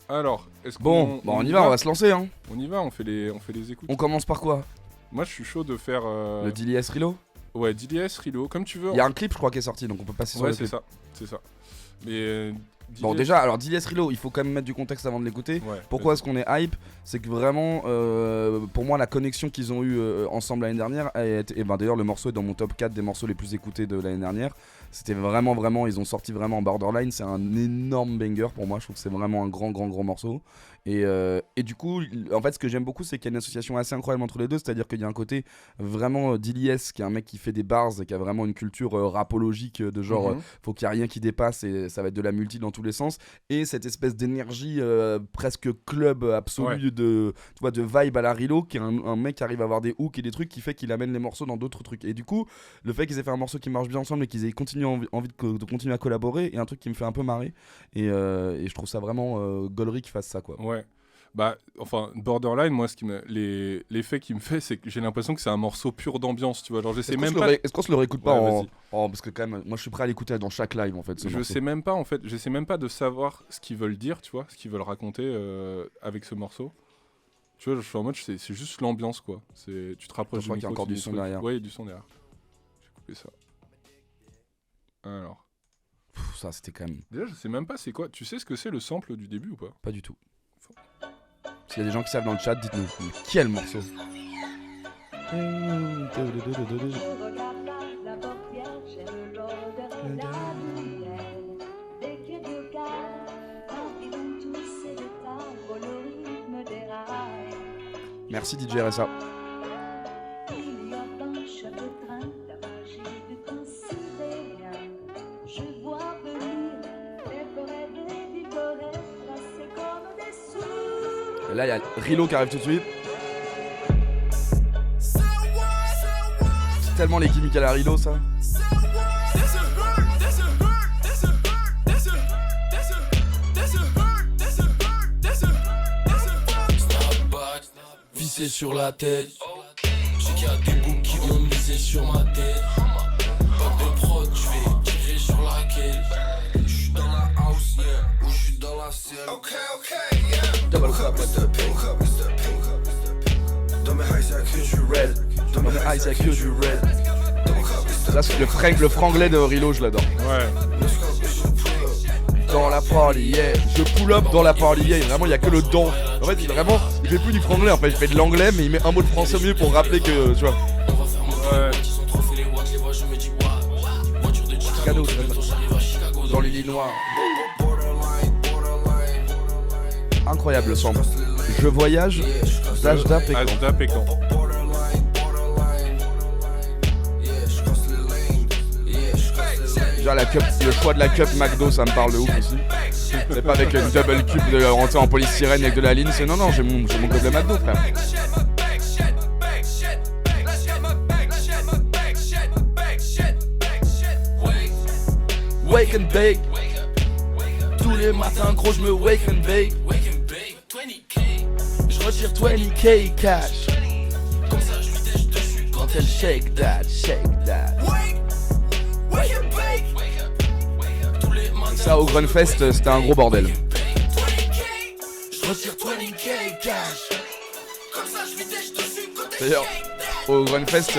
Alors, est-ce Bon, qu'on on y va, on va se lancer hein. On y va, on fait les écoutes. On commence par quoi? Moi, je suis chaud de faire. Le DLS Rilo? Ouais, DDS, Rilo, comme tu veux. Il y a un clip, je crois, qui est sorti, donc on peut passer sur Ouais, le c'est clip. ça. Mais. Bon, DDS déjà, alors DLS Rilo, il faut quand même mettre du contexte avant de l'écouter. Ouais, Pourquoi est-ce qu'on est hype? C'est que vraiment, pour moi, la connexion qu'ils ont eue ensemble l'année dernière, et d'ailleurs, le morceau est dans mon top 4 des morceaux les plus écoutés de l'année dernière. C'était vraiment, ils ont sorti vraiment Borderline, c'est un énorme banger pour moi, je trouve que c'est vraiment un grand morceau. Et du coup, en fait, ce que j'aime beaucoup, c'est qu'il y a une association assez incroyable entre les deux, c'est-à-dire qu'il y a un côté vraiment d'Iliès, qui est un mec qui fait des bars, qui a vraiment une culture rapologique de genre, faut qu'il y ait rien qui dépasse et ça va être de la multi dans tous les sens, et cette espèce d'énergie presque club absolue de vibe à la Rilo, qui est un mec qui arrive à avoir des hooks et des trucs qui fait qu'il amène les morceaux dans d'autres trucs. Et du coup, le fait qu'ils aient fait un morceau qui marche bien ensemble et qu'ils aient envie de continuer à collaborer est un truc qui me fait un peu marrer, et je trouve ça vraiment gaulerie qu'ils fassent ça, quoi. Ouais. Bah, enfin, Borderline, moi, l'effet qui me fait, c'est que j'ai l'impression que c'est un morceau pur d'ambiance, tu vois. Genre, j'essaie même pas. Est-ce qu'on se le réécoute pas Ouais, parce que quand même, moi je suis prêt à l'écouter dans chaque live en fait. Je sais même pas, en fait, j'essaie même pas de savoir ce qu'ils veulent dire, tu vois, ce qu'ils veulent raconter avec ce morceau. Tu vois, je suis en mode, c'est juste l'ambiance, quoi. Tu te rapproches du micro. Je crois qu'il y a encore du son derrière. Ouais, il y a du son derrière. J'ai coupé ça. Alors. Ça, c'était quand même. Déjà, je sais même pas c'est quoi. Tu sais ce que c'est le sample du début ou pas? Pas du tout. S'il y a des gens qui savent dans le chat, dites-nous. Mais quel morceau! Merci DJ RSA. Et là, il y a Rilo qui arrive tout de suite. C'est tellement les gimmicks à la Rilo, ça. Vissé sur la tête. J'ai qu'il y a des boucs qui vont miser sur ma tête. Pas de prod, je vais tirer sur la quête. J'suis dans la house, yeah. Ou j'suis dans la selle. Ok, yeah. Double cup, Mr. Pink. Dans mes highs, y'a que du red. dans mes eyes, y'a que du red. Ça, c'est le franglais de Rilo, je l'adore. Ouais. Dans la party, yeah. Je pull up dans la party, yeah. Vraiment, il y a que le don. En fait, il fait plus du franglais. En fait, il fait de l'anglais, mais il met un mot de français au milieu pour rappeler que, tu vois. Ouais. Cadeau, dans l'Illinois. Incroyable le sample. Je voyage, Dajda Pécan. Ajda Pécan. Déjà, le choix de la cup McDo, ça me parle de ouf aussi. C'est pas avec une double cup de rentrer en polystyrène avec de la ligne, c'est non, j'ai mon gobelet McDo, frère. Wake and bake. Tous les matins, gros, je me wake and bake. Je retire 20k cash. Comme ça, je lui tèche dessus Quand elle shake that. Ça, au Grunfest, c'était un gros bordel. Je retire 20k cash. Comme ça, je lui tèche dessus. D'ailleurs, au Grunfest,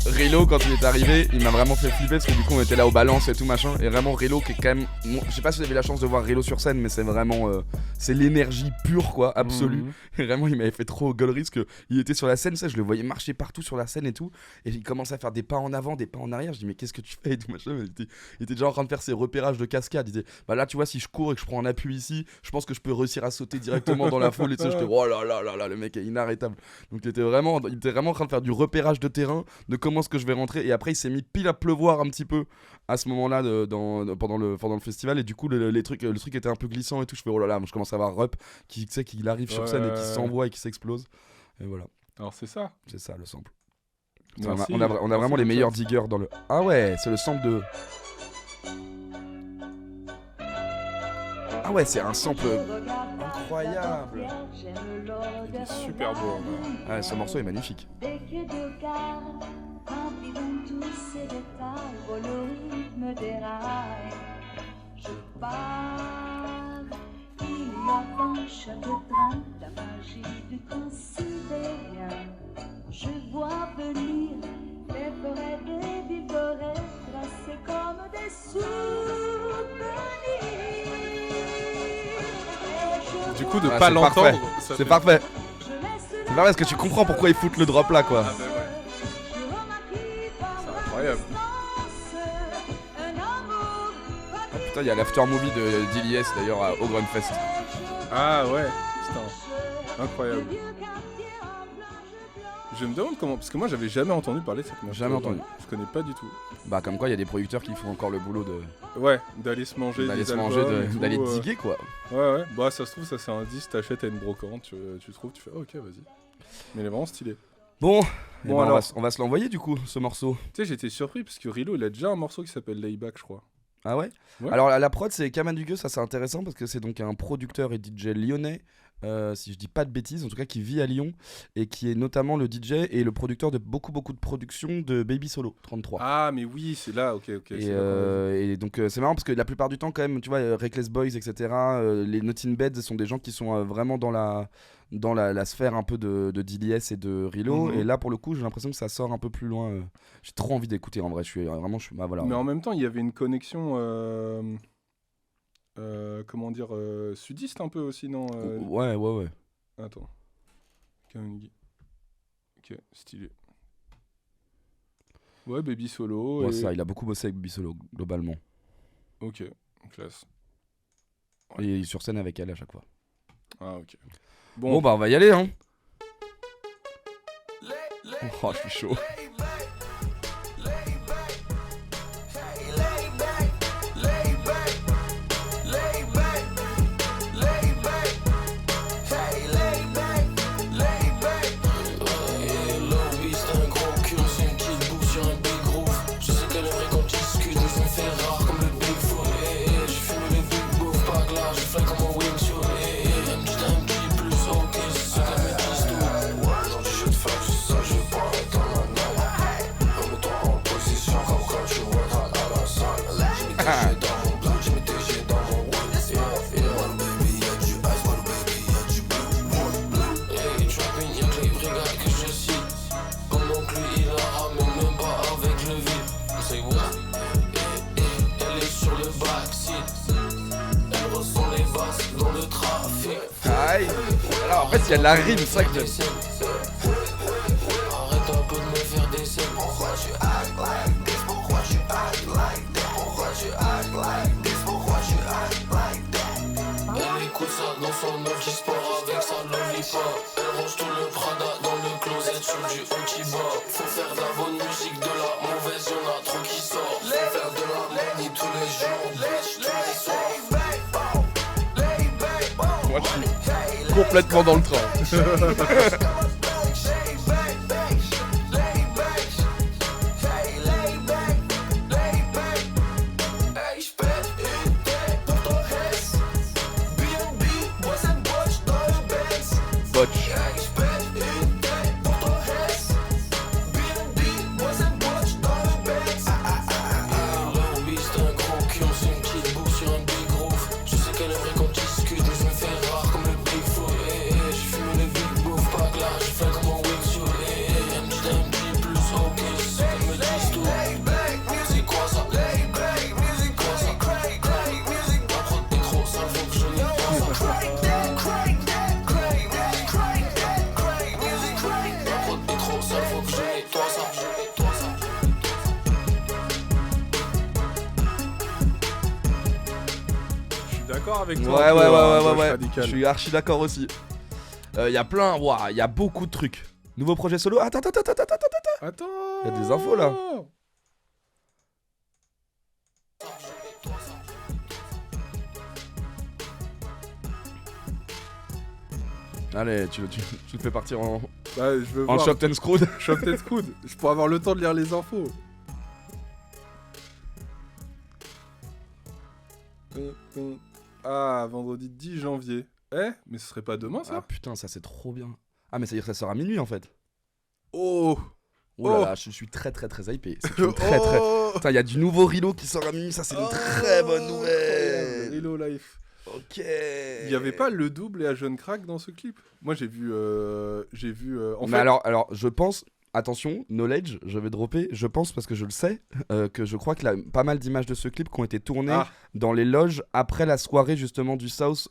Rilo, quand il est arrivé, il m'a vraiment fait flipper parce que du coup on était là au balance et tout machin. Et vraiment Rilo qui est quand même, je sais pas si vous avez la chance de voir Rilo sur scène, mais c'est vraiment c'est l'énergie pure, quoi, absolue. Et vraiment il m'avait fait trop gaulerie parce que il était sur la scène, ça, je le voyais marcher partout sur la scène et tout, et il commençait à faire des pas en avant, des pas en arrière. Je dis mais qu'est-ce que tu fais et tout machin. Il était déjà en train de faire ses repérages de cascade. Il disait bah là tu vois, si je cours et que je prends un appui ici, je pense que je peux réussir à sauter directement dans la foule et tout. J'étais oh là là, le mec est inarrêtable. Donc il était vraiment en train de faire du repérage de terrain, de comment est-ce que je vais rentrer. Et après il s'est mis pile à pleuvoir un petit peu à ce moment-là pendant le festival, et du coup le truc était un peu glissant et tout. Je fais oh là là, je commence à avoir Rup qui tu sais qu'il arrive sur scène et qui s'envoie et qui s'explose, et voilà. Alors c'est ça Le sample. Merci. On a vraiment les meilleurs diggers dans le. Ah ouais, c'est le sample de. Ah ouais, c'est un sample incroyable. Il est super beau. Ouais, ce morceau est magnifique. Je pars, il revanche de train, la magie du train sibérien. Je vois venir les forêts des villes dorées, tracées comme des souvenirs. Du coup, de Ah, pas c'est l'entendre, parfait. ça C'est fait- parfait. C'est parfait parce que tu comprends pourquoi ils foutent le drop là quoi. Ah, bah ouais. C'est incroyable. Ah, putain, il y a l'after movie de d'Iliès d'ailleurs au Grunfest. Ah ouais, putain, incroyable. Je me demande comment, parce que moi j'avais jamais entendu parler de cette meuf. Jamais entendu. Je connais pas du tout. Bah comme quoi il y a des producteurs qui font encore le boulot Ouais, d'aller se manger d'aller des se manger, albums et tout, d'aller diguer quoi. Ouais, bah ça se trouve, ça c'est un 10, t'achètes à une brocante, tu trouves, tu fais oh, ok, vas-y. Mais il est vraiment stylé. Bon, eh Bon, ben, alors. on va se l'envoyer du coup ce morceau. Tu sais, j'étais surpris parce que Rilo il a déjà un morceau qui s'appelle Layback, je crois. Ah ouais, Ouais. Alors la prod c'est Kaman Dugueux, ça c'est intéressant parce que c'est donc un producteur et DJ lyonnais, si je dis pas de bêtises, en tout cas qui vit à Lyon et qui est notamment le DJ et le producteur de beaucoup de productions de Baby Solo 33. Ah, mais oui, c'est là, ok. Et, c'est là qu'on l'a vu. et donc c'est marrant parce que la plupart du temps quand même tu vois Reckless Boys etc, les Not in Bed sont des gens qui sont vraiment dans la sphère un peu de DLS et de Rilo, Mhm. et là pour le coup j'ai l'impression que ça sort un peu plus loin. J'ai trop envie d'écouter en vrai, bah, voilà. Mais en même temps, il y avait une connexion, comment dire, sudiste un peu aussi, non Ouais. Attends. Kamenge. Ok, stylé. Ouais, Baby Solo. Ouais, et... ça, il a beaucoup bossé avec Baby Solo globalement. Ok, classe. Et il est sur scène avec elle à chaque fois. Ah, ok. Bon bah on va y aller hein. Oh je suis chaud. Aïe. Alors en fait il y a de la rime, c'est ça que j'aime. Arrête un peu de me faire des scènes. Pourquoi tu actes like this? Pourquoi tu actes like that? Pourquoi tu actes like this? Pourquoi tu actes like that? Elle écoute ça dans son Noki Sport avec sa lollipop. Elle range tout le Prada dans le closet sur du Okiba. Faut faire de la bonne musique, de la mauvaise, y'en a trop qui sort. Faut faire de la money tous les jours, bitch, tous les soirs. Moi je suis complètement dans le train. Botch. D'accord avec toi. un peu, Gauche Ouais. Radical. Je suis archi d'accord aussi. Il y a plein, il y a beaucoup de trucs. Nouveau projet solo. Attends. Attends. Y a des infos, là. Allez, tu te fais partir en Bah, je veux voir. Chopped and Screwed. Chopped and Screwed. Je pourrais avoir le temps de lire les infos. Ah, vendredi 10 janvier. Mais ce serait pas demain Ah ça? putain, ça c'est trop bien. Ah mais ça veut dire que ça sort à minuit en fait. Oh. Oh là Oh. là, je suis très hypé. C'est une très. Oh. Putain, il y a du nouveau Rilo qui sort à minuit, ça c'est une très bonne nouvelle. Hello Life. Ok. Il y avait pas le double et Jeune Crack dans ce clip. Moi j'ai vu en Mais fait alors, je pense. Attention, knowledge, je vais dropper. Je pense parce que je le sais que je crois qu'il y a pas mal d'images de ce clip qui ont été tournées dans les loges après la soirée justement du South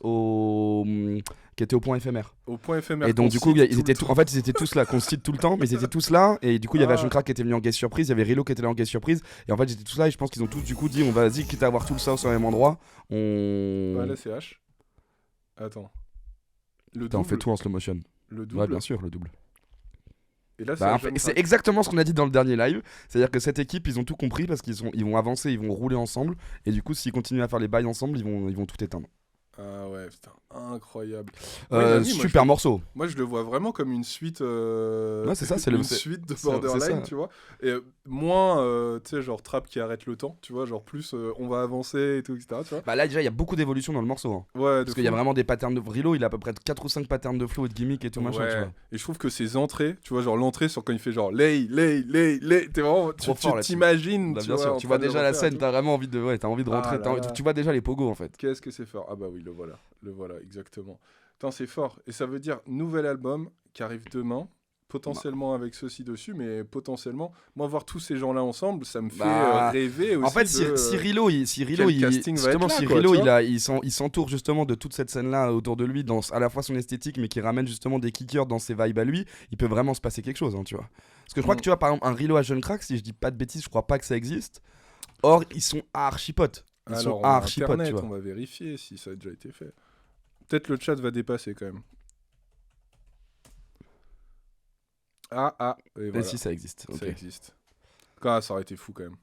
qui était au point éphémère. au point éphémère. Et donc qu'on du coup, cite ils tout le étaient temps. en fait ils étaient tous là, qu'on cite tout le temps, mais ils étaient tous là. Et du coup, il y avait Ashon Crack qui était venu en guest surprise, il y avait Rilo qui était là en guest surprise. Et en fait, ils étaient tous là. Et je pense qu'ils ont tous du coup dit, on va vas-y, quitte à avoir tout le South au même endroit, on. Ouais, là c'est H. Attends. Le Putain, on double. fait tout en slow motion. Le double. Ouais, bien sûr, le double. Et là c'est Bah, en Jeune fait, c'est Crack. exactement ce qu'on a dit dans le dernier live. C'est-à-dire que cette équipe, ils ont tout compris parce ils vont avancer, ils vont rouler ensemble. Et du coup, s'ils continuent à faire les bails ensemble, ils vont tout éteindre. Ah ouais, putain, incroyable. Ouais, Nani, moi, Super morceau. Moi, je le vois vraiment comme une suite. Ouais, c'est ça, c'est une suite de c'est Borderline, ça. tu vois. Et moins, tu sais, genre trap qui arrête le temps, tu vois. Genre plus, on va avancer et tout, etc. Tu vois. Bah là, déjà, il y a beaucoup d'évolution dans le morceau. Hein. Ouais, de Parce qu'il y a fou. vraiment des patterns de. Rilo, il a à peu près 4 ou 5 patterns de flow et de gimmick et tout machin, Ouais. tu vois. Et je trouve que ses entrées, tu vois, genre l'entrée sur quand il fait genre lay, t'es vraiment. Trop Tu fort là-dessus. t'imagines. Bah, tu bien vois, sûr, en tu train vois de le déjà la refaire et scène, tout. t'as vraiment envie de, ouais, t'as envie de Ah rentrer. là là. Tu vois déjà les pogos en fait. Qu'est-ce que c'est fort. Ah bah oui, le voilà, exactement. Putain, c'est fort. Et ça veut dire nouvel album qui arrive demain, potentiellement avec ceci dessus, mais potentiellement, moi, voir tous ces gens-là ensemble, ça me fait Bah, rêver aussi. En fait, de, si Rilo, quel casting va être justement, là, si quoi, Rilo, tu vois. il s'entoure justement de toute cette scène-là autour de lui, dans à la fois son esthétique, mais qui ramène justement des kickers dans ses vibes à lui, il peut vraiment se passer quelque chose, hein, tu vois. Parce que je crois que tu vois, par exemple, un Rilo à Jeune Crack, si je dis pas de bêtises, je crois pas que ça existe. Or, ils sont archi potes. Ils Alors, sont on a archi potes, Internet, tu vois. on va vérifier si ça a déjà été fait. Peut-être le chat va dépasser quand même. Et Et voilà, si ça existe. ça Ok. existe. Ah, ça aurait été fou quand même.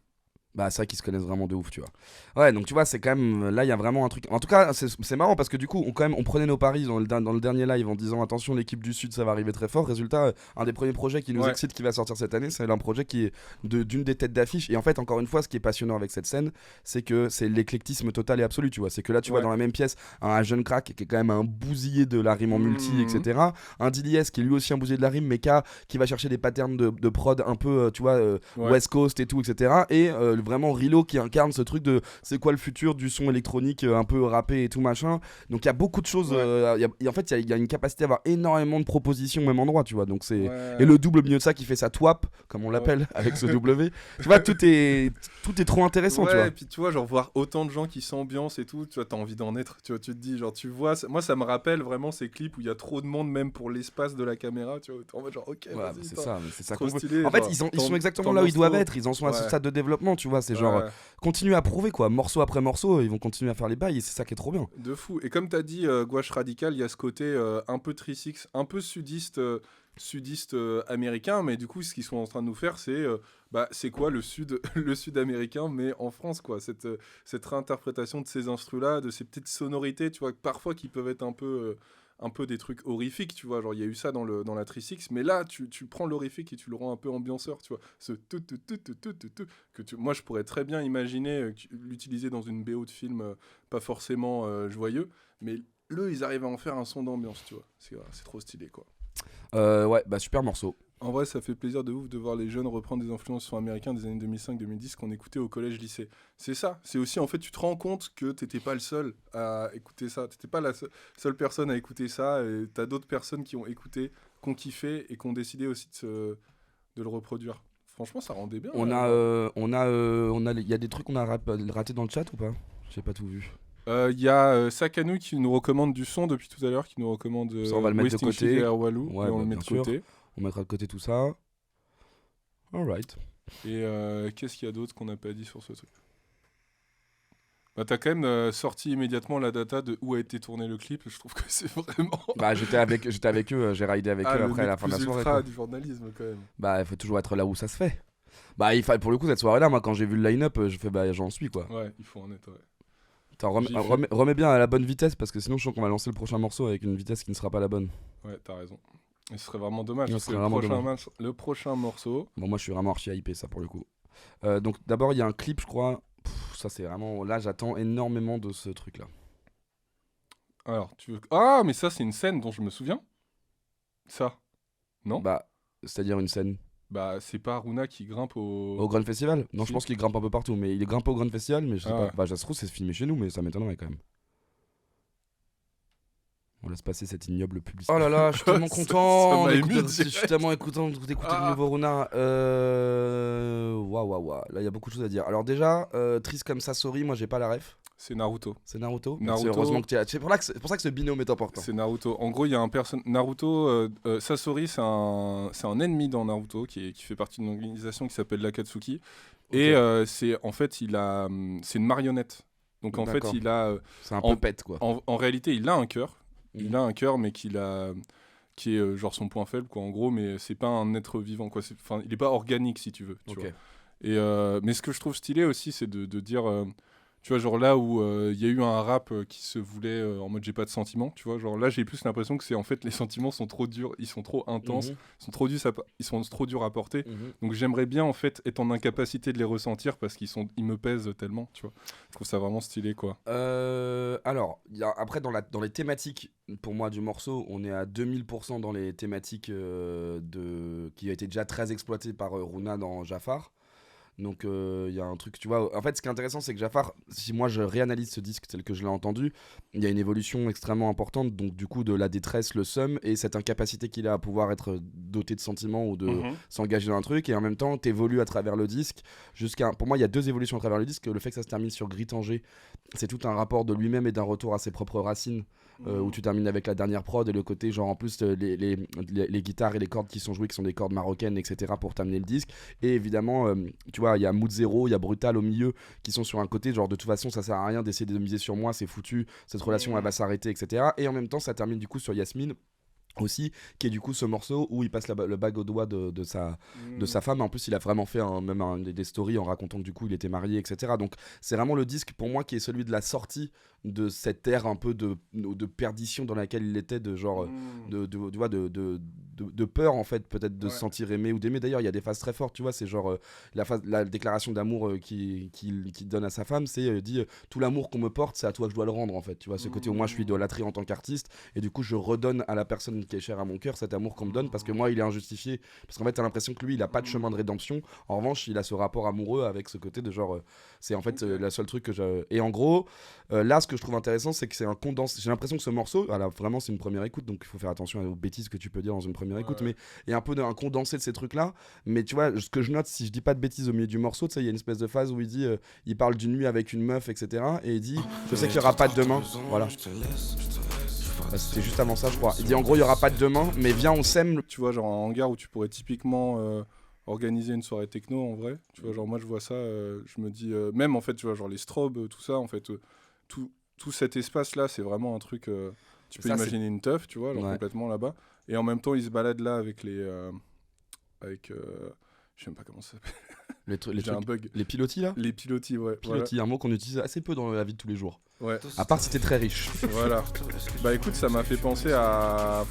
Bah, c'est vrai qu'ils se connaissent vraiment de ouf, tu vois. Ouais, donc tu vois, c'est quand même. Là, il y a vraiment un truc. En tout cas, c'est marrant parce que du coup, on prenait nos paris dans le dernier live en disant attention, l'équipe du Sud, ça va arriver très fort. Résultat, un des premiers projets qui nous Ouais. excite qui va sortir cette année, c'est un projet qui est d'une des têtes d'affiche. Et en fait, encore une fois, ce qui est passionnant avec cette scène, c'est que c'est l'éclectisme total et absolu, tu vois. C'est que là, tu vois Ouais. dans la même pièce un Jeune Crack qui est quand même un bousillé de la rime en multi, Mhm. etc. Un Dilies qui est lui aussi un bousillé de la rime, mais qui va chercher des patterns de prod un peu, tu vois, Ouais. West Coast et tout, etc. Et vraiment Rilo qui incarne ce truc de c'est quoi le futur du son électronique un peu rappé et tout machin. Donc il y a beaucoup de choses. Ouais. En fait, il y a une capacité à avoir énormément de propositions au même endroit, tu vois. Donc c'est Ouais. et le double au milieu de ça qui fait sa twap, comme on l'appelle, avec ce W. Tu vois, tout est trop intéressant, Ouais, tu vois. et puis tu vois, genre voir autant de gens qui s'ambiancent et tout, tu vois, t'as envie d'en être. Tu vois, tu te dis, genre, tu vois, moi ça me rappelle vraiment ces clips où il y a trop de monde, même pour l'espace de la caméra, tu vois. T'es en mode genre, ok, Ouais, vas-y, bah, c'est attends. ça, mais c'est ça Trop qu'on veut. stylé, En fait, genre, ils sont exactement t'en là où ils doivent trop. être. Ils en sont à ce Ouais. stade de développement, tu vois. C'est genre Ouais. continuer à prouver quoi, morceau après morceau, ils vont continuer à faire les bails et c'est ça qui est trop bien. De fou. Et comme t'as dit, Gouache Radical, il y a ce côté un peu Trisix, un peu sudiste, américain, mais du coup, ce qu'ils sont en train de nous faire, c'est c'est quoi le sud, le sud américain, mais en France, quoi. Cette réinterprétation de ces instrus-là, de ces petites sonorités, tu vois, parfois qui peuvent être un peu des trucs horrifiques, tu vois, genre il y a eu ça dans la Trisix, mais là tu prends l'horrifique et tu le rends un peu ambianceur, tu vois, ce moi je pourrais très bien imaginer l'utiliser dans une BO de film pas forcément joyeux, mais ils arrivent à en faire un son d'ambiance, tu vois, c'est trop stylé quoi. Ouais, bah super morceau. En vrai, ça fait plaisir de ouf de voir les jeunes reprendre des influences son américains des années 2005-2010 qu'on écoutait au collège-lycée. C'est ça. C'est aussi, en fait, tu te rends compte que t'étais pas le seul à écouter ça. T'étais pas la seule personne à écouter ça. Et t'as d'autres personnes qui ont écouté, qui ont kiffé et qui ont décidé aussi de le reproduire. Franchement, ça rendait bien. Il y a des trucs qu'on a raté dans le chat ou pas? J'ai pas tout vu. Il y a Sakanou qui nous recommande du son depuis tout à l'heure, qui nous recommande Ça, on va le mettre de Wasting côté. Shit et Walou, Ouais, et on bah, le met bien de sûr. côté. On mettra de côté tout ça. Alright. Et qu'est-ce qu'il y a d'autre qu'on n'a pas dit sur ce truc? Bah, t'as quand même sorti immédiatement la data de où a été tourné le clip. Je trouve que c'est vraiment. Bah j'étais avec eux, j'ai raidé avec eux le après à la mec fin de la plus soirée. ultra quoi. du journalisme quand même. Bah il faut toujours être là où ça se fait. Bah il fallait pour le coup cette soirée là, moi quand j'ai vu le line-up, je fais bah j'en suis quoi. Ouais, il faut en être. Ouais. Attends, J'y fais. remets bien à la bonne vitesse parce que sinon je sens qu'on va lancer le prochain morceau avec une vitesse qui ne sera pas la bonne. Ouais, t'as raison. Et ce serait vraiment dommage. Ouais, Parce ce que serait vraiment le prochain morceau. Bon moi je suis vraiment archi hypé ça pour le coup. Donc d'abord il y a un clip je crois. Ça c'est vraiment là j'attends énormément de ce truc là. Alors, tu veux. Ah, mais ça, c'est une scène dont je me souviens. Ça. Non ? Bah c'est-à-dire une scène Bah, c'est pas Aruna qui grimpe au Grand Festival. Non Si. je pense qu'il grimpe un peu partout mais il est grimpé au Grand Festival mais je sais Ah pas. ouais. Bah ça se trouve c'est filmé chez nous mais ça m'étonnerait quand même. On laisse passer cette ignoble publicité. Oh là là, je suis tellement content. m'a ému Je direct. suis tellement content d'écouter Ah. le nouveau Runa. Waouh. Là, il y a beaucoup de choses à dire. Alors déjà, triste comme Sasori, moi j'ai pas la ref. C'est Naruto. C'est Naruto. Naruto. Merci, heureusement que tu es là. C'est pour ça que ce binôme est important. C'est Naruto. En gros, il y a un Naruto, Sasori, c'est un ennemi dans Naruto qui fait partie d'une organisation qui s'appelle l'Akatsuki. Ok. Et c'est en fait, c'est une marionnette. Donc en fait, D'accord. il a, C'est un en- peu pète quoi. en réalité, il a un cœur. Mhm. Il a un cœur, mais qui est genre son point faible, quoi, en gros. Mais c'est pas un être vivant, quoi. Enfin, il est pas organique, si tu veux. Tu Ok. vois. Et mais ce que je trouve stylé aussi, c'est de dire, tu vois, genre là où il y a eu un rap qui se voulait en mode j'ai pas de sentiments, tu vois, genre là j'ai plus l'impression que c'est en fait les sentiments sont trop durs, ils sont trop intenses, Mhm. ils sont trop durs à porter. Mhm. Donc j'aimerais bien en fait être en incapacité de les ressentir parce ils me pèsent tellement, tu vois. Je trouve ça vraiment stylé, quoi. Alors, après, dans les thématiques, pour moi, du morceau, on est à 2000% dans les thématiques qui a été déjà très exploitées par Runa dans Jafar. Donc, il y a un truc, tu vois. En fait, ce qui est intéressant, c'est que Jafar, si moi je réanalyse ce disque tel que je l'ai entendu, il y a une évolution extrêmement importante, donc du coup, de la détresse, le seum, et cette incapacité qu'il a à pouvoir être doté de sentiments ou de Mhm. s'engager dans un truc, et en même temps t'évolues à travers le disque pour moi il y a deux évolutions à travers le disque. Le fait que ça se termine sur Gris Tanger, c'est tout un rapport de lui-même et d'un retour à ses propres racines, où tu termines avec la dernière prod et le côté genre en plus les guitares et les cordes qui sont jouées qui sont des cordes marocaines, etc., pour terminer le disque. Et évidemment tu vois, il y a Mood Zero, il y a Brutal au milieu qui sont sur un côté genre de toute façon ça sert à rien d'essayer de miser sur moi, c'est foutu, cette relation elle va s'arrêter, etc. Et en même temps ça termine du coup sur Yasmine aussi, qui est du coup ce morceau où il passe le bague au doigt de sa femme. En plus il a vraiment fait des stories en racontant que du coup il était marié, etc. Donc c'est vraiment le disque pour moi qui est celui de la sortie de cette ère un peu de perdition dans laquelle il était, de genre de peur en fait, peut-être de se sentir aimé ou d'aimer. D'ailleurs il y a des phases très fortes, tu vois, c'est genre la déclaration d'amour qu'il donne à sa femme, c'est dit tout l'amour qu'on me porte c'est à toi que je dois le rendre, en fait, tu vois, ce côté où moi je suis idolâtré en tant qu'artiste et du coup je redonne à la personne qui est chère à mon cœur cet amour qu'on me donne parce que moi il est injustifié, parce qu'en fait t'as l'impression que lui il a pas de chemin de rédemption. En revanche il a ce rapport amoureux avec ce côté de genre c'est en fait la seule truc que j'ai. Et en gros là ce que je trouve intéressant c'est que c'est un condensé. J'ai l'impression que ce morceau, alors vraiment c'est une première écoute donc il faut faire attention aux bêtises que tu peux dire dans une première écoute, mais il y a un peu un condensé de ces trucs là. Mais tu vois, ce que je note, si je dis pas de bêtises au milieu du morceau, tu sais, il y a une espèce de phase où il dit il parle d'une nuit avec une meuf, etc., et il dit je sais qu'il y aura pas de demain, voilà. C'était juste avant ça je crois. Il dit en gros il y aura pas de demain mais viens on s'aime. Tu vois, genre un hangar où tu pourrais typiquement organiser une soirée techno, en vrai. Tu vois, genre moi je vois ça, je me dis, même en fait, tu vois, genre les strobes, tout ça, en fait, tout cet espace-là, c'est vraiment un truc, tu peux Ça, imaginer une teuf, tu vois, genre Ouais. complètement là-bas. Et en même temps, ils se baladent là avec je sais même pas comment ça s'appelle. Les J'ai un trucs, bug. les pilotis là. Les pilotis, ouais. Pilotis, un mot qu'on utilise assez peu dans la vie de tous les jours. Voilà. Ouais, À part si t'es très riche. voilà. Bah écoute, ça m'a fait penser à...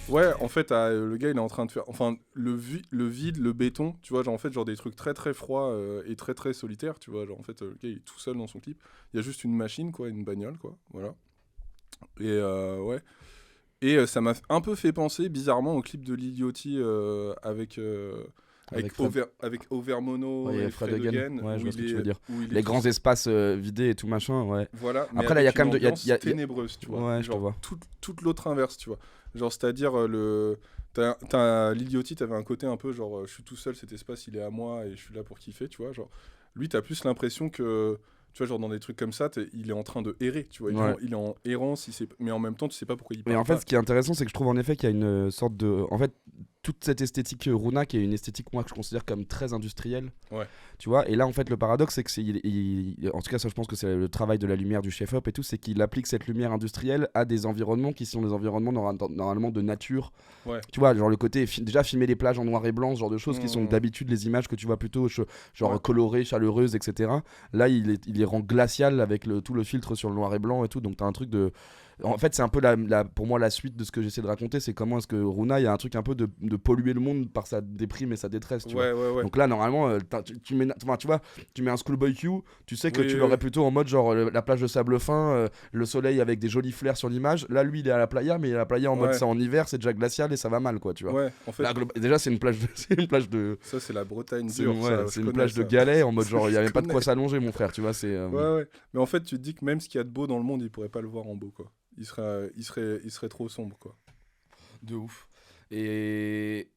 Ouais, en fait, le gars, il est en train de faire... Enfin, le vide, le béton, tu vois, genre en fait, genre des trucs très très froids et très très solitaires, tu vois. Genre en fait, le gars, il est tout seul dans son clip. Il y a juste une machine, quoi, une bagnole, quoi, voilà. Et ouais. Et ça m'a un peu fait penser, bizarrement, au clip de Lil Yachty avec Overmono Ouais, et Fred Fred Again. Again. Ouais, je où vois ce que il tu est- veux dire. où il est Les tout- grands espaces vidés et tout machin, ouais. Voilà. Mais Après, là, il y a avec quand même une il y a- ambiance il y a- ténébreuse, tu vois. Ouais, je te Genre vois. toute l'autre inverse, tu vois. Genre, c'est-à-dire, Lil Yachty, t'avais un côté un peu genre, je suis tout seul, cet espace, il est à moi et je suis là pour kiffer, tu vois. Genre, lui, t'as plus l'impression que, tu vois, genre dans des trucs comme ça, il est en train de errer, tu vois. Ouais. Il est en errance, mais en même temps, tu sais pas pourquoi il Mais parle en fait, pas. ce qui est intéressant, c'est que je trouve en effet qu'il y a une sorte de. En fait, toute cette esthétique Runa, qui est une esthétique, moi, que je considère comme très industrielle. Ouais. Tu vois, et là, en fait, le paradoxe, c'est que en tout cas, ça, je pense que c'est le travail de la lumière du chef-op et tout, c'est qu'il applique cette lumière industrielle à des environnements qui sont des environnements normalement de nature. Ouais. Tu vois, genre le côté, déjà filmer les plages en noir et blanc, ce genre de choses qui sont d'habitude les images que tu vois plutôt genre colorées, chaleureuses, etc. Là, il les rend glaciales avec tout le filtre sur le noir et blanc et tout, donc t'as un truc de. En fait, c'est un peu pour moi la suite de ce que j'essaie de raconter, c'est comment est-ce que Runa, il y a un truc un peu de polluer le monde par sa déprime et sa détresse, tu vois. Ouais. Donc là, normalement, tu mets un Schoolboy Q, tu sais que Oui, tu oui, l'aurais oui. plutôt en mode genre la plage de sable fin, le soleil avec des jolis flares sur l'image. Là, lui, il est à la playa, mais il est à la playa en mode Ouais. c'est en hiver, c'est déjà glacial et ça va mal, quoi, tu vois. Ouais, en fait, Là, déjà, c'est une plage de. ça, c'est la Bretagne C'est dure. ouais, ça, c'est je une connais plage de ça. galets en mode genre il y Je avait pas de quoi connais. s'allonger, mon frère, tu vois. C'est. Ouais. Mais en fait, tu te dis que même ce qu'il y a de beau dans le monde, il pourrait pas le voir en beau, quoi. il serait trop sombre, quoi. De ouf. Et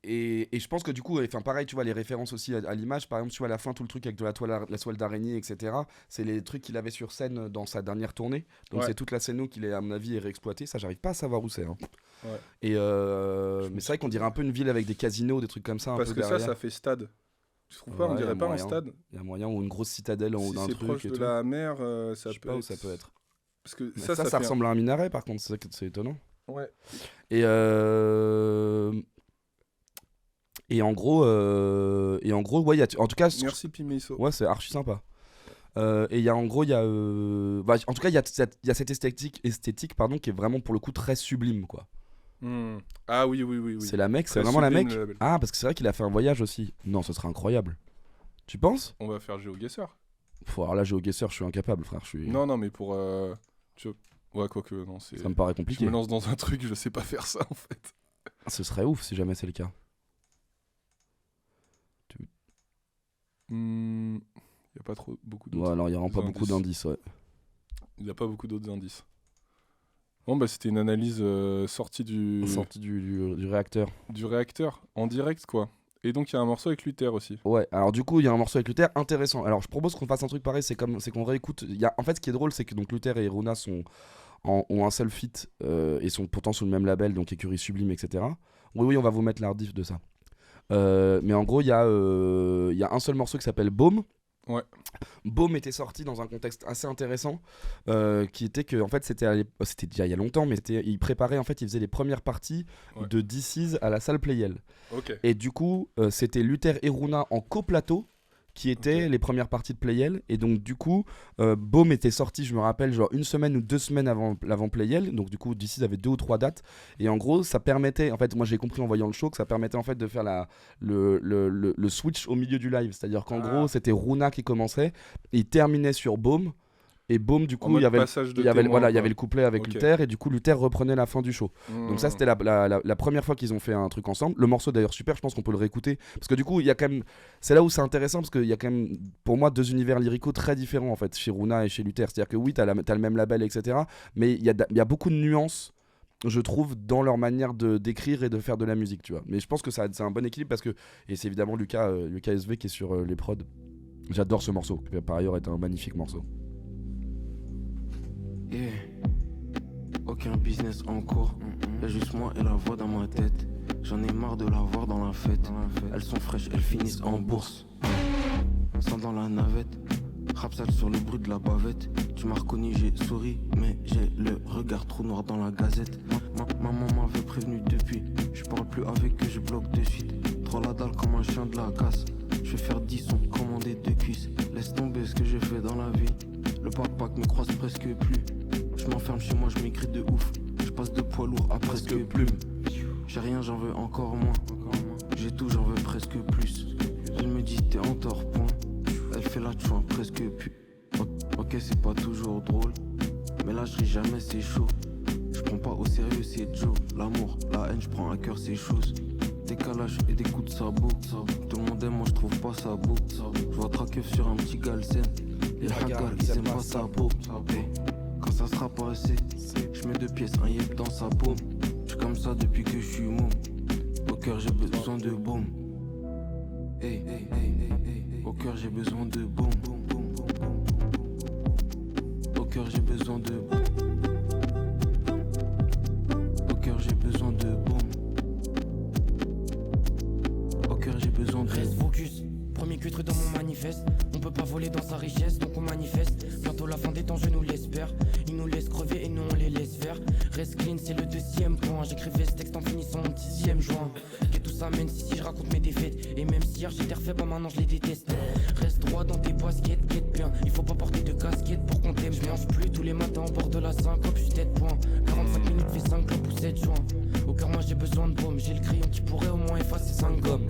je pense que du coup, enfin pareil, tu vois, les références aussi à l'image, par exemple, tu vois, à la fin, tout le truc avec de la toile d'araignée, etc., c'est les trucs qu'il avait sur scène dans sa dernière tournée. Donc c'est toute la scène qu'il est, à mon avis, est réexploitée. Ça, j'arrive pas à savoir où c'est. Hein. Ouais. Et mais c'est vrai qu'on dirait un peu une ville avec des casinos, des trucs comme ça. Parce un peu que derrière. ça fait stade. Tu trouves pas, on Ouais, dirait y a pas moyen. un stade? Il y a moyen, ou une grosse citadelle en haut Si d'un c'est truc. proche et de tout. la mer, ça Je sais peut pas où être... ça peut être. Parce que Mais ça ça fait ressemble à un minaret, par contre, c'est étonnant. Ouais. Et en gros, ouais, en tout cas, Merci Pimiso. ouais, c'est archi sympa. Et il y a en gros, il y a, en tout cas, il y a cette esthétique, pardon, qui est vraiment pour le coup très sublime, quoi. Ah oui. C'est la mec, c'est Très vraiment la sublime, mec. le label. Ah, parce que c'est vrai qu'il a fait un voyage aussi. Non, ce serait incroyable. Tu penses? On va faire GeoGuessr. Alors là, GeoGuessr, je suis incapable, frère. Non, mais pour... Ouais, quoique, non, c'est... Ça me paraît Je compliqué. me lance dans un truc, je sais pas faire ça, en fait. Ce serait ouf si jamais c'est le cas. Il n'y a pas beaucoup d'autres. Ouais, alors il y a vraiment pas beaucoup d'indices, ouais. Il n'y a pas beaucoup d'autres indices. Bon, bah, c'était une analyse sortie du réacteur. Du réacteur, en direct, quoi. Et donc, il y a un morceau avec Luther aussi. Ouais, alors du coup, il y a un morceau avec Luther intéressant. Alors, je propose qu'on fasse un truc pareil, c'est qu'on réécoute. En fait, ce qui est drôle, c'est que donc Luther et Runa ont un seul feat et sont pourtant sous le même label, donc Écurie Sublime, etc. Oui, on va vous mettre l'art diff de ça. Mais en gros, il y a un seul morceau qui s'appelle Baume. Ouais. Baume était sorti dans un contexte assez intéressant, qui était que en fait c'était déjà il y a longtemps, mais il préparait, en fait, il faisait les premières parties de DC's à la salle Playel. Ok. Et du coup, c'était Luther et Runa en coplateau qui étaient les premières parties de Playel. Et donc du coup, Baume était sorti, je me rappelle, genre 1 semaine ou 2 semaines avant Playel. Donc du coup, DC's avait 2 ou 3 dates. Et en gros, ça permettait, en fait, moi j'ai compris en voyant le show que ça permettait en fait de faire le switch au milieu du live. C'est-à-dire qu'en gros, c'était Runa qui commençait, et il terminait sur Baume. Et Baume, du coup, il y avait le couplet avec Luther, et du coup Luther reprenait la fin du show. Donc ça, c'était la première fois qu'ils ont fait un truc ensemble. Le morceau d'ailleurs super, je pense qu'on peut le réécouter, parce que du coup il y a quand même, c'est là où c'est intéressant, parce qu'il y a quand même pour moi 2 univers lyricaux très différents, en fait, chez Runa et chez Luther. C'est-à-dire que oui, t'as le même label, etc., mais il y a beaucoup de nuances, je trouve, dans leur manière d'écrire et de faire de la musique, tu vois. Mais je pense que c'est un bon équilibre, parce que, et c'est évidemment Lucas SV qui est sur les prods. J'adore ce morceau, qui par ailleurs est un magnifique morceau. Yeah. Aucun business en cours, y'a juste moi et la voix dans ma tête. J'en ai marre de la voir dans la fête. Elles sont fraîches, elles finissent en bourse. Sans dans la navette, rap sale sur le bruit de la bavette. Tu m'as reconnu, j'ai souri, mais j'ai le regard trop noir dans la gazette. Maman m'avait prévenu depuis, je parle plus avec eux, je bloque de suite. Trop la dalle comme un chien de la casse. Je vais faire 10 sons, commander 2 cuisses. Laisse tomber ce que j'ai fait dans la vie. Le papa me croise presque plus. Je m'enferme chez moi, je m'écris de ouf. Je passe de poids lourd à presque plume. J'ai rien, j'en veux encore moins. J'ai tout, j'en veux presque plus. Elle me dit t'es en tort, point. Elle fait la chouin, presque plus. Ok, c'est pas toujours drôle, mais là je ris jamais, c'est chaud. Je prends pas au sérieux, c'est Joe. L'amour, la haine, je prends à cœur ces choses. Décalage et des coups de sabot. Tout le monde aime, moi je trouve pas ça beau. Je vois Trakeuf sur un petit galsen. Les hagards, ils aiment pas sa peau. Quand ça sera pas assez, je mets 2 pièces, un yep dans sa paume. J'suis comme ça depuis que je suis môme. Au cœur j'ai besoin de baume. Au cœur j'ai besoin de baume. Au cœur j'ai besoin de baume. Au cœur j'ai besoin de baume. Au cœur j'ai besoin de... Reste focus, premier cutre dans mon manifeste. On peut pas voler dans sa richesse, donc on manifeste. Bientôt la fin des temps, je nous l'espère. Ils nous laissent crever et nous on les laisse faire. Reste clean, c'est le 2e point. J'écrivais ce texte en finissant mon 10e juin. Que tout ça mène si je raconte mes défaites. Et même si hier j'étais refait, pas maintenant je les déteste. Reste droit dans tes baskets, guette bien. Il faut pas porter de casquette pour qu'on t'aime. Je mange plus tous les matins au bord de la syncope, je suis tête point. 45 minutes fait 5 clopes ou 7 juin. Au cœur moi j'ai besoin de baume. J'ai le crayon qui pourrait au moins effacer 5 gommes.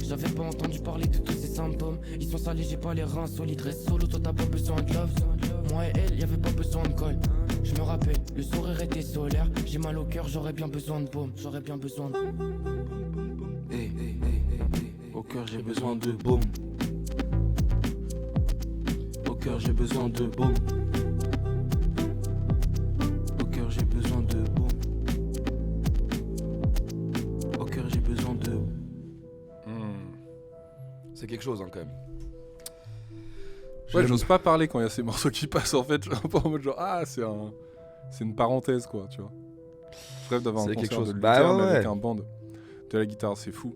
J'avais pas entendu parler de tous ces symptômes. Ils sont salés, j'ai pas les reins solides. Reste solo, toi t'as pas besoin de love. Moi et elle, y'avait pas besoin de colle. Je me rappelle, le sourire était solaire. J'ai mal au cœur, j'aurais bien besoin de baume. J'aurais bien besoin de... Au cœur j'ai besoin de baume. Au cœur j'ai besoin de baume. Au cœur j'ai besoin C'est quelque chose, hein, quand même. Ouais, j'ose pas parler quand il y a ces morceaux qui passent en fait, un peu en mode genre c'est une parenthèse quoi, tu vois. Je rêve d'avoir un C'est quelque concert chose. de Luther Bah, mais ouais. avec un band de la guitare, c'est fou.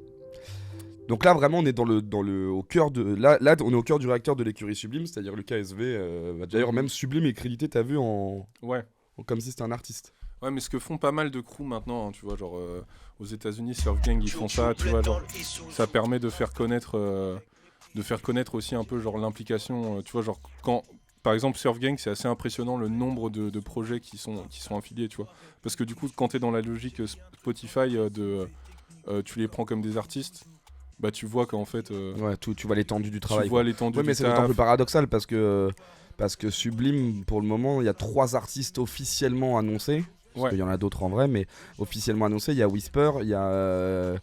Donc là, vraiment, on est au cœur de. Là, on est au cœur du réacteur de l'écurie Sublime, c'est-à-dire Lucas SV. D'ailleurs, même Sublime est crédité, t'as vu, Ouais. comme si c'était un artiste. Ouais, mais ce que font pas mal de crews maintenant, hein, tu vois, genre aux États-Unis, Surf Gang, ils font ça, tu vois, genre ça permet de faire connaître aussi un peu genre l'implication, tu vois, genre quand par exemple Surf Gang, c'est assez impressionnant le nombre de projets qui sont affiliés, tu vois, parce que du coup quand t'es dans la logique Spotify tu les prends comme des artistes, bah tu vois qu'en fait Ouais, tu vois l'étendue du travail. tu vois l'étendue Ouais, mais du c'est d'autant taf. plus paradoxal parce que Sublime, pour le moment, il y a 3 artistes officiellement annoncés. Parce Ouais. qu'il y en a d'autres en vrai, mais officiellement annoncés, il y a Whisper, il y a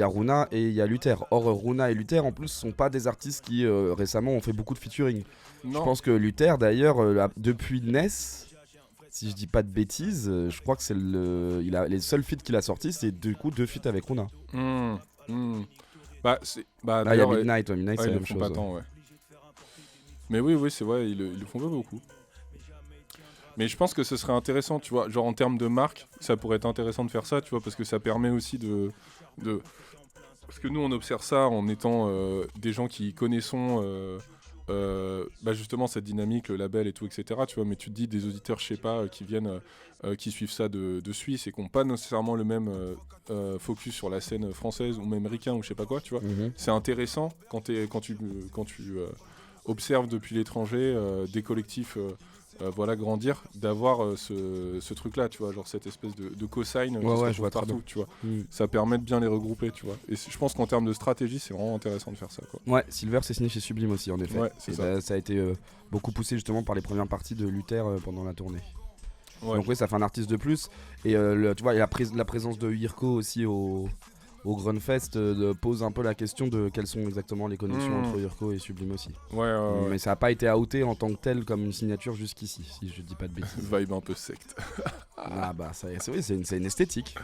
Runa et il y a Luther. Or, Runa et Luther, en plus, sont pas des artistes qui récemment ont fait beaucoup de featuring. Non. Je pense que Luther, d'ailleurs, depuis Ness, si je dis pas de bêtises, je crois que c'est les seuls feats qu'il a sortis, c'est du coup 2 feats avec Runa. Bah Là, il y a d'ailleurs, Midnight, Midnight ouais, c'est ils la le même font chose. pas tant, ouais. Mais oui, c'est vrai, ils le font pas beaucoup. Mais je pense que ce serait intéressant, tu vois, genre en termes de marque, ça pourrait être intéressant de faire ça, tu vois, parce que ça permet aussi de... Parce que nous, on observe ça en étant des gens qui connaissons justement cette dynamique, le label et tout, etc., tu vois, mais tu te dis des auditeurs, je sais pas, qui viennent, qui suivent ça de Suisse et qui n'ont pas nécessairement le même focus sur la scène française ou même américain ou je sais pas quoi, tu vois. C'est intéressant quand tu observes depuis l'étranger des collectifs grandir, d'avoir ce truc-là, tu vois, genre cette espèce de cosign qui se je retrouve vois très partout, bien. tu vois. Ça permet de bien les regrouper, tu vois. Et je pense qu'en termes de stratégie, c'est vraiment intéressant de faire ça, quoi. Ouais, Silver c'est signé chez Sublime aussi, en effet. Ouais, c'est Et ça. ça a été beaucoup poussé justement par les premières parties de Luther pendant la tournée. Ouais. Donc oui, ça fait un artiste de plus. Et tu vois, il y a la présence de Yirko aussi au Grunfest pose un peu la question de quelles sont exactement les connexions entre Yirko et Sublime aussi. Ouais. Mais ça n'a pas été outé en tant que tel comme une signature jusqu'ici, si je dis pas de bêtises. Vibe un peu secte. Ah bah c'est une esthétique.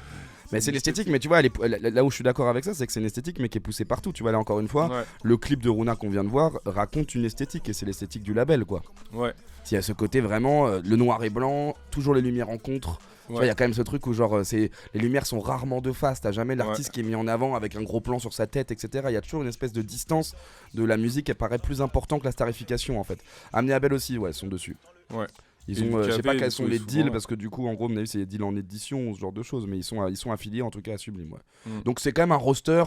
Mais c'est l'esthétique, mais tu vois, là où je suis d'accord avec ça, c'est que c'est une esthétique mais qui est poussée partout. Tu vois, là encore une fois, Ouais. le clip de Runa qu'on vient de voir raconte une esthétique et c'est l'esthétique du label, quoi. Ouais. Il y a ce côté vraiment, le noir et blanc, toujours les lumières en contre. Tu vois, il y a quand même ce truc où genre les lumières sont rarement de face, t'as jamais l'artiste qui est mis en avant avec un gros plan sur sa tête, etc. Il y a toujours une espèce de distance de la musique, elle paraît plus important que la starification en fait. Amené Abel aussi, ouais, elles sont dessus. Ouais. Ils Et ont, je sais pas UKV, quels sont du coup, les souvent, deals ouais. parce que du coup en gros, à mon avis, c'est des deals en édition ou ce genre de choses, mais ils sont affiliés en tout cas à Sublime. Ouais. Donc c'est quand même un roster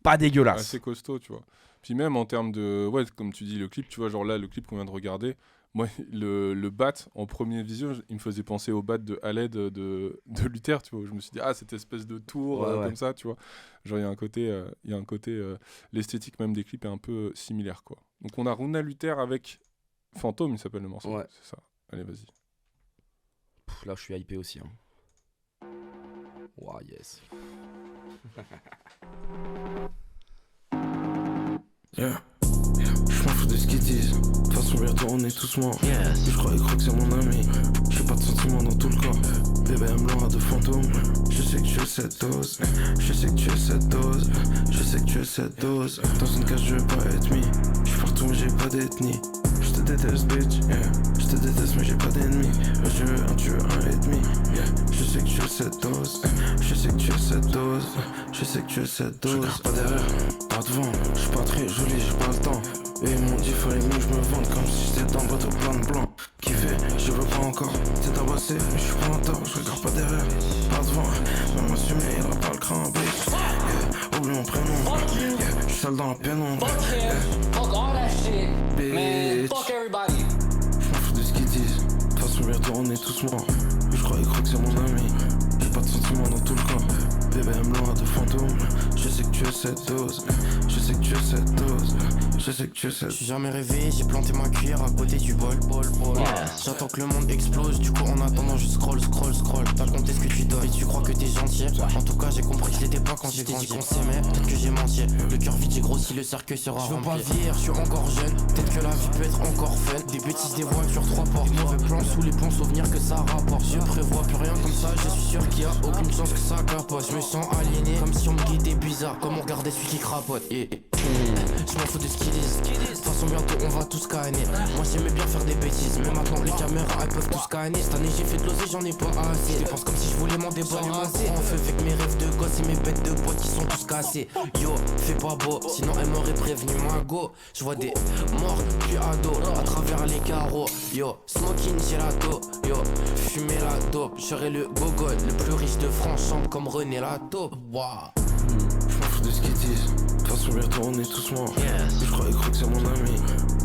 pas dégueulasse. Assez costaud, tu vois. Puis même en termes de... Ouais, comme tu dis, le clip, tu vois, genre là, le clip qu'on vient de regarder, moi, le bat, en premier vision, il me faisait penser au bat de Haled de Luther, tu vois. Je me suis dit, cette espèce de tour, Ouais. comme ça, tu vois. Genre, il y a un côté... l'esthétique même des clips est un peu similaire, quoi. Donc on a Runa Luther avec Fantôme, il s'appelle le morceau. Ouais. C'est ça. Allez, vas-y. Là je suis hypé aussi. Hein. Wow, yes. Yeah. Je m'en fous de ce qu'ils disent. De toute façon, bientôt on est tous morts. Je crois que c'est mon ami. J'ai pas de sentiments dans tout le corps. Bébé, elle me l'aura de fantôme. Je sais que tu es cette dose. Je sais que tu es cette dose. Je sais que tu es cette dose. Dans une cage, je veux pas être mis. Je suis partout, mais j'ai pas d'ethnie. Je te déteste, bitch. Yeah. Je te déteste, mais j'ai pas d'ennemis. Je veux un, tu veux un et demi. Yeah. Je sais que tu es cette dose. Je sais que tu es cette dose. Je sais que tu es cette dose. Je garde pas derrière, pas devant. Je suis pas très joli, j'ai pas le temps. Et ils m'ont dit fallait mieux que je me vende comme si j'étais dans le bateau plein de blanc. Kiffé, je veux pas encore. C'est tabassé, mais je suis pas en tort. Je regarde pas derrière, pas devant. Même assumé, il a pas le cran, bitch. Yeah. Oublie mon prénom. Yeah. Je suis seul dans la pénombre. Yeah. Fuck all that shit, man. Bitch. Fuck everybody. Je m'en fous de ce qu'ils disent. De toute façon, bientôt on est tous morts. Je croyais que c'est mon ami. J'ai pas de sentiments dans tout le corps. Bébé, elle me l'aura de fantôme. Je sais que tu es cette dose. Je sais que tu es cette dose. Je sais que tu es cette. J'suis jamais rêvé, j'ai planté ma cuillère à côté du bol. J'attends que le monde explose, du coup en attendant je scroll. T'as compté ce que tu donnes et tu crois que t'es gentil. En tout cas j'ai compris que je l'étais pas quand j'ai dit qu'on s'aimait. Peut-être que j'ai menti, le cœur vide j'ai grossi, le cercueil sera rempli. Je veux pas vieillir, je suis encore jeune. Peut-être que la vie peut être encore fun. Des bêtises, des voitures, 3 portes. Mauvais plans sous les ponts, souvenirs que ça rapporte. Je prévois plus rien comme ça, je suis sûr qu'il y a aucune chance que ça capote. Je me sens aliéné, comme si on me guettait bizarre, comme on regardait celui qui crapote. je m'en fous de ce qu'ils disent. De toute façon bientôt on va tous scanner. Moi j'aimais bien faire des bêtises, mais maintenant les caméras elles peuvent tout scanner. Cette année j'ai fait de l'osé, j'en ai pas assez. Je dépense comme si je voulais m'en débarrasser. En feu avec mes rêves de gosse et mes bêtes de boîte qui sont tous cassés. Yo, fais pas beau, sinon elle m'aurait prévenu moi go. Je vois des morts puis ados à travers les carreaux. Yo, smoking gelato. Yo, fumer la dope. J'serai le gogol le plus riche de France, chante comme René la taupe. Waouh. Je m'en fous de ce qu'ils disent. De toute façon, bientôt on est tous morts. Je crois que c'est mon ami.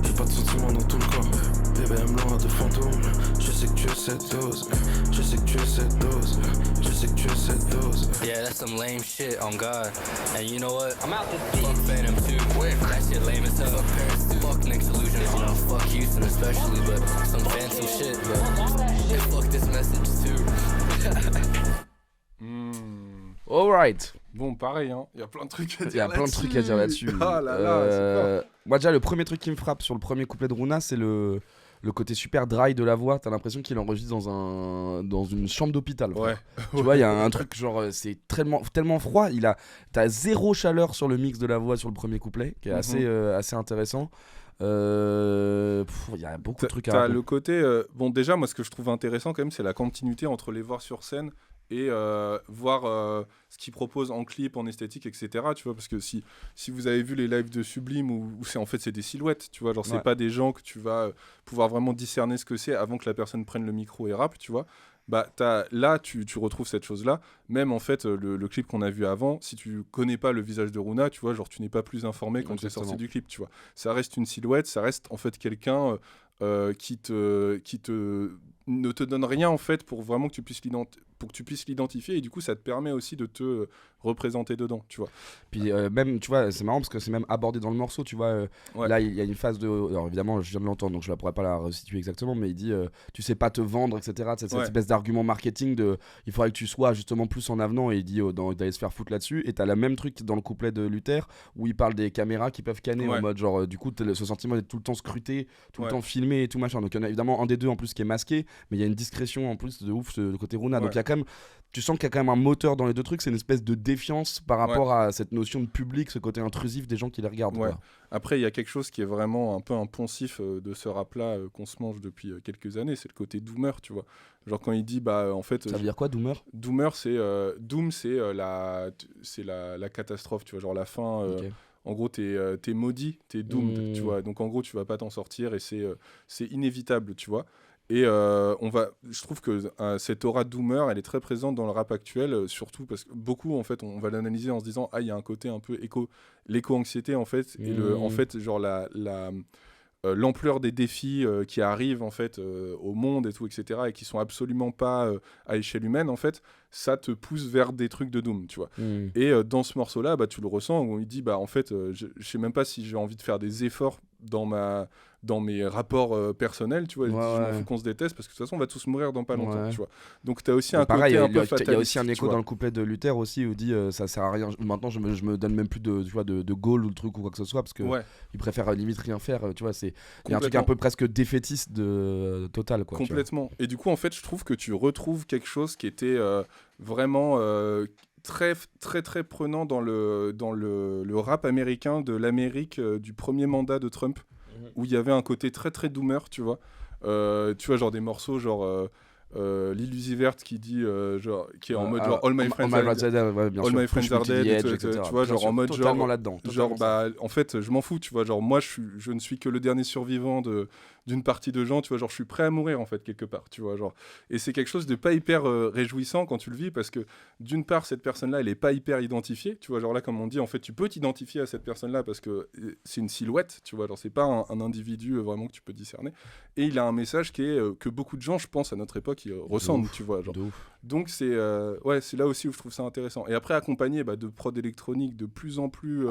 J'ai pas de sentiments dans tout le corps. Bébé, elle me l'aura de fantôme. Je sais que tu es cette dose. Je sais que tu es cette dose. Je sais que tu es cette dose. Yeah, that's some lame shit on God. And you know what? I'm out this beat. Fuck Phantom too. That shit lame as hell. Fuck Nick's illusions, you know. Fuck Houston especially, but some fancy shit. But and fuck this message too. Alright. Bon, pareil, hein. Il y a plein de trucs à dire. Il y a plein de trucs à dire là-dessus. Ah là là, c'est pas... Moi déjà le premier truc qui me frappe sur le premier couplet de Runa, c'est le côté super dry de la voix. T'as l'impression qu'il enregistre dans une chambre d'hôpital. Ouais. Tu vois, il y a un truc genre c'est tellement froid. T'as zéro chaleur sur le mix de la voix sur le premier couplet, qui est assez intéressant. Il y a beaucoup de trucs à T'as raconter. le côté bon, déjà moi ce que je trouve intéressant quand même, c'est la continuité entre les voir sur scène et voir ce qu'ils proposent en clip, en esthétique, etc. Tu vois, parce que si vous avez vu les lives de Sublime où c'est des silhouettes, tu vois, genre c'est pas des gens que tu vas pouvoir vraiment discerner ce que c'est avant que la personne prenne le micro et rappe, tu vois. Bah là tu retrouves cette chose là, même en fait le clip qu'on a vu avant, si tu connais pas le visage de Runa, tu vois, genre tu n'es pas plus informé quand tu es sorti du clip, tu vois. Ça reste une silhouette, ça reste en fait quelqu'un qui ne te donne rien en fait pour vraiment que tu puisses l'identifier, et du coup ça te permet aussi de te représenter dedans, tu vois. Puis même, tu vois, c'est marrant parce que c'est même abordé dans le morceau, tu vois. Là, il y a une phase de... Alors évidemment, je viens de l'entendre, donc je ne pourrais pas la resituer exactement, mais il dit, tu sais pas te vendre, etc. Cette espèce d'argument marketing de, il faudrait que tu sois justement plus en avenant, et il dit d'aller se faire foutre là-dessus. Et t'as le même truc dans le couplet de Luther, où il parle des caméras qui peuvent canner, en mode genre, du coup, ce sentiment d'être tout le temps scruté, tout le temps filmé et tout machin. Donc il y en a évidemment un des deux en plus qui est masqué, mais il y a une discrétion en plus de ouf de côté Runa. Donc il y a quand même... Tu sens qu'il y a quand même un moteur dans les deux trucs, c'est une espèce de défiance par rapport à cette notion de public, ce côté intrusif des gens qui les regardent. Ouais. Quoi. Après, il y a quelque chose qui est vraiment un peu un poncif de ce rap-là qu'on se mange depuis quelques années, c'est le côté doomer, tu vois. Genre quand il dit, bah en fait... Ça veut dire quoi, doomer ? Doomer, c'est... Doom, c'est la catastrophe, tu vois, genre la fin... Okay. En gros, t'es maudit, t'es doomed, tu vois. Donc en gros, tu vas pas t'en sortir et c'est inévitable, tu vois. Et je trouve que cette aura doomer, elle est très présente dans le rap actuel, surtout parce que beaucoup, en fait, on va l'analyser en se disant, il y a un côté un peu l'éco-anxiété, en fait, et en fait, genre l'ampleur des défis qui arrivent en fait au monde et tout, etc., et qui sont absolument pas à échelle humaine, en fait, ça te pousse vers des trucs de doom, tu vois. Et dans ce morceau-là, bah, tu le ressens, où il dit, bah en fait, je sais même pas si j'ai envie de faire des efforts dans mes rapports personnels, tu vois. Je m'en fous qu'on se déteste, parce que de toute façon, on va tous mourir dans pas longtemps, tu vois. Donc t'as aussi un côté un peu fataliste. Il y a aussi un écho dans le couplet de Luther aussi, où il dit ça sert à rien. Maintenant, je me donne même plus de goal ou de truc ou quoi que ce soit, parce que il préfère limite rien faire, tu vois. Il y a un truc un peu presque défaitiste de total, quoi. Complètement. Et du coup, en fait, je trouve que tu retrouves quelque chose qui était vraiment très très très prenant dans le rap américain de l'Amérique du premier mandat de Trump, où il y avait un côté très très doomer, tu vois. Tu vois, genre des morceaux genre Lil Uzi Vert qui dit genre, qui est en mode genre All My Friends Are Dead, etc. Tu vois, genre en mode totalement là-dedans, genre bah en fait je m'en fous, tu vois, genre moi je ne suis que le dernier survivant d'une partie de gens, tu vois, genre je suis prêt à mourir en fait quelque part, tu vois, genre. Et c'est quelque chose de pas hyper réjouissant quand tu le vis, parce que d'une part cette personne-là elle est pas hyper identifiée, tu vois, genre là comme on dit, en fait tu peux t'identifier à cette personne-là parce que c'est une silhouette, tu vois, genre c'est pas un individu vraiment que tu peux discerner, et il a un message qui est que beaucoup de gens, je pense à notre époque, ressentent, tu vois, genre. Donc c'est là aussi où je trouve ça intéressant. Et après accompagné de prod électronique de plus en plus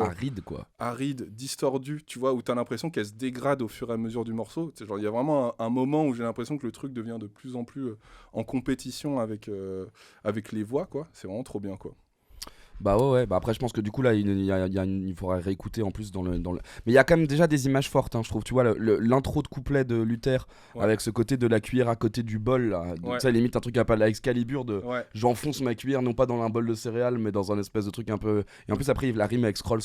aride, distordu, tu vois, où t'as l'impression qu'elle se dégrade au fur et à mesure du morceau. Genre il y a vraiment un moment où j'ai l'impression que le truc devient de plus en plus en compétition avec les voix, quoi. C'est vraiment trop bien, quoi. Bah ouais, bah après je pense que du coup là il faudra réécouter en plus mais il y a quand même déjà des images fortes, hein, je trouve, tu vois l'intro de couplet de Luther avec ce côté de la cuillère à côté du bol là, tu sais limite un truc un peu à la Excalibur de j'enfonce ma cuillère non pas dans un bol de céréales mais dans un espèce de truc un peu, et en plus après il la rime avec scroll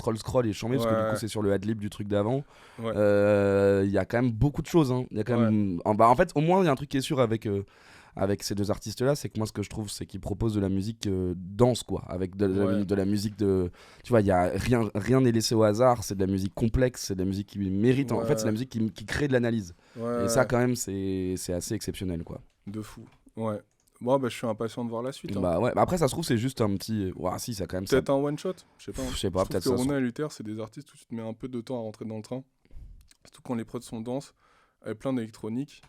et chambé parce que du coup c'est sur le adlib du truc d'avant. Il y a quand même beaucoup de choses, hein. Il y a quand même en fait au moins il y a un truc qui est sûr avec ces deux artistes là, c'est que moi ce que je trouve c'est qu'ils proposent de la musique dense quoi, avec de la musique de, tu vois, il y a rien n'est laissé au hasard, c'est de la musique complexe, c'est de la musique qui mérite, en fait c'est de la musique qui crée de l'analyse, et ça quand même c'est assez exceptionnel quoi. De fou. Ouais. Bon bah je suis impatient de voir la suite, hein. Bah ouais, bah après ça se trouve c'est juste un petit si ça quand même peut-être un one shot, je sais pas peut-être que Rona et Luther c'est des artistes où tu te mets un peu de temps à rentrer dans le train, surtout quand les prods sont denses avec plein d'électronique.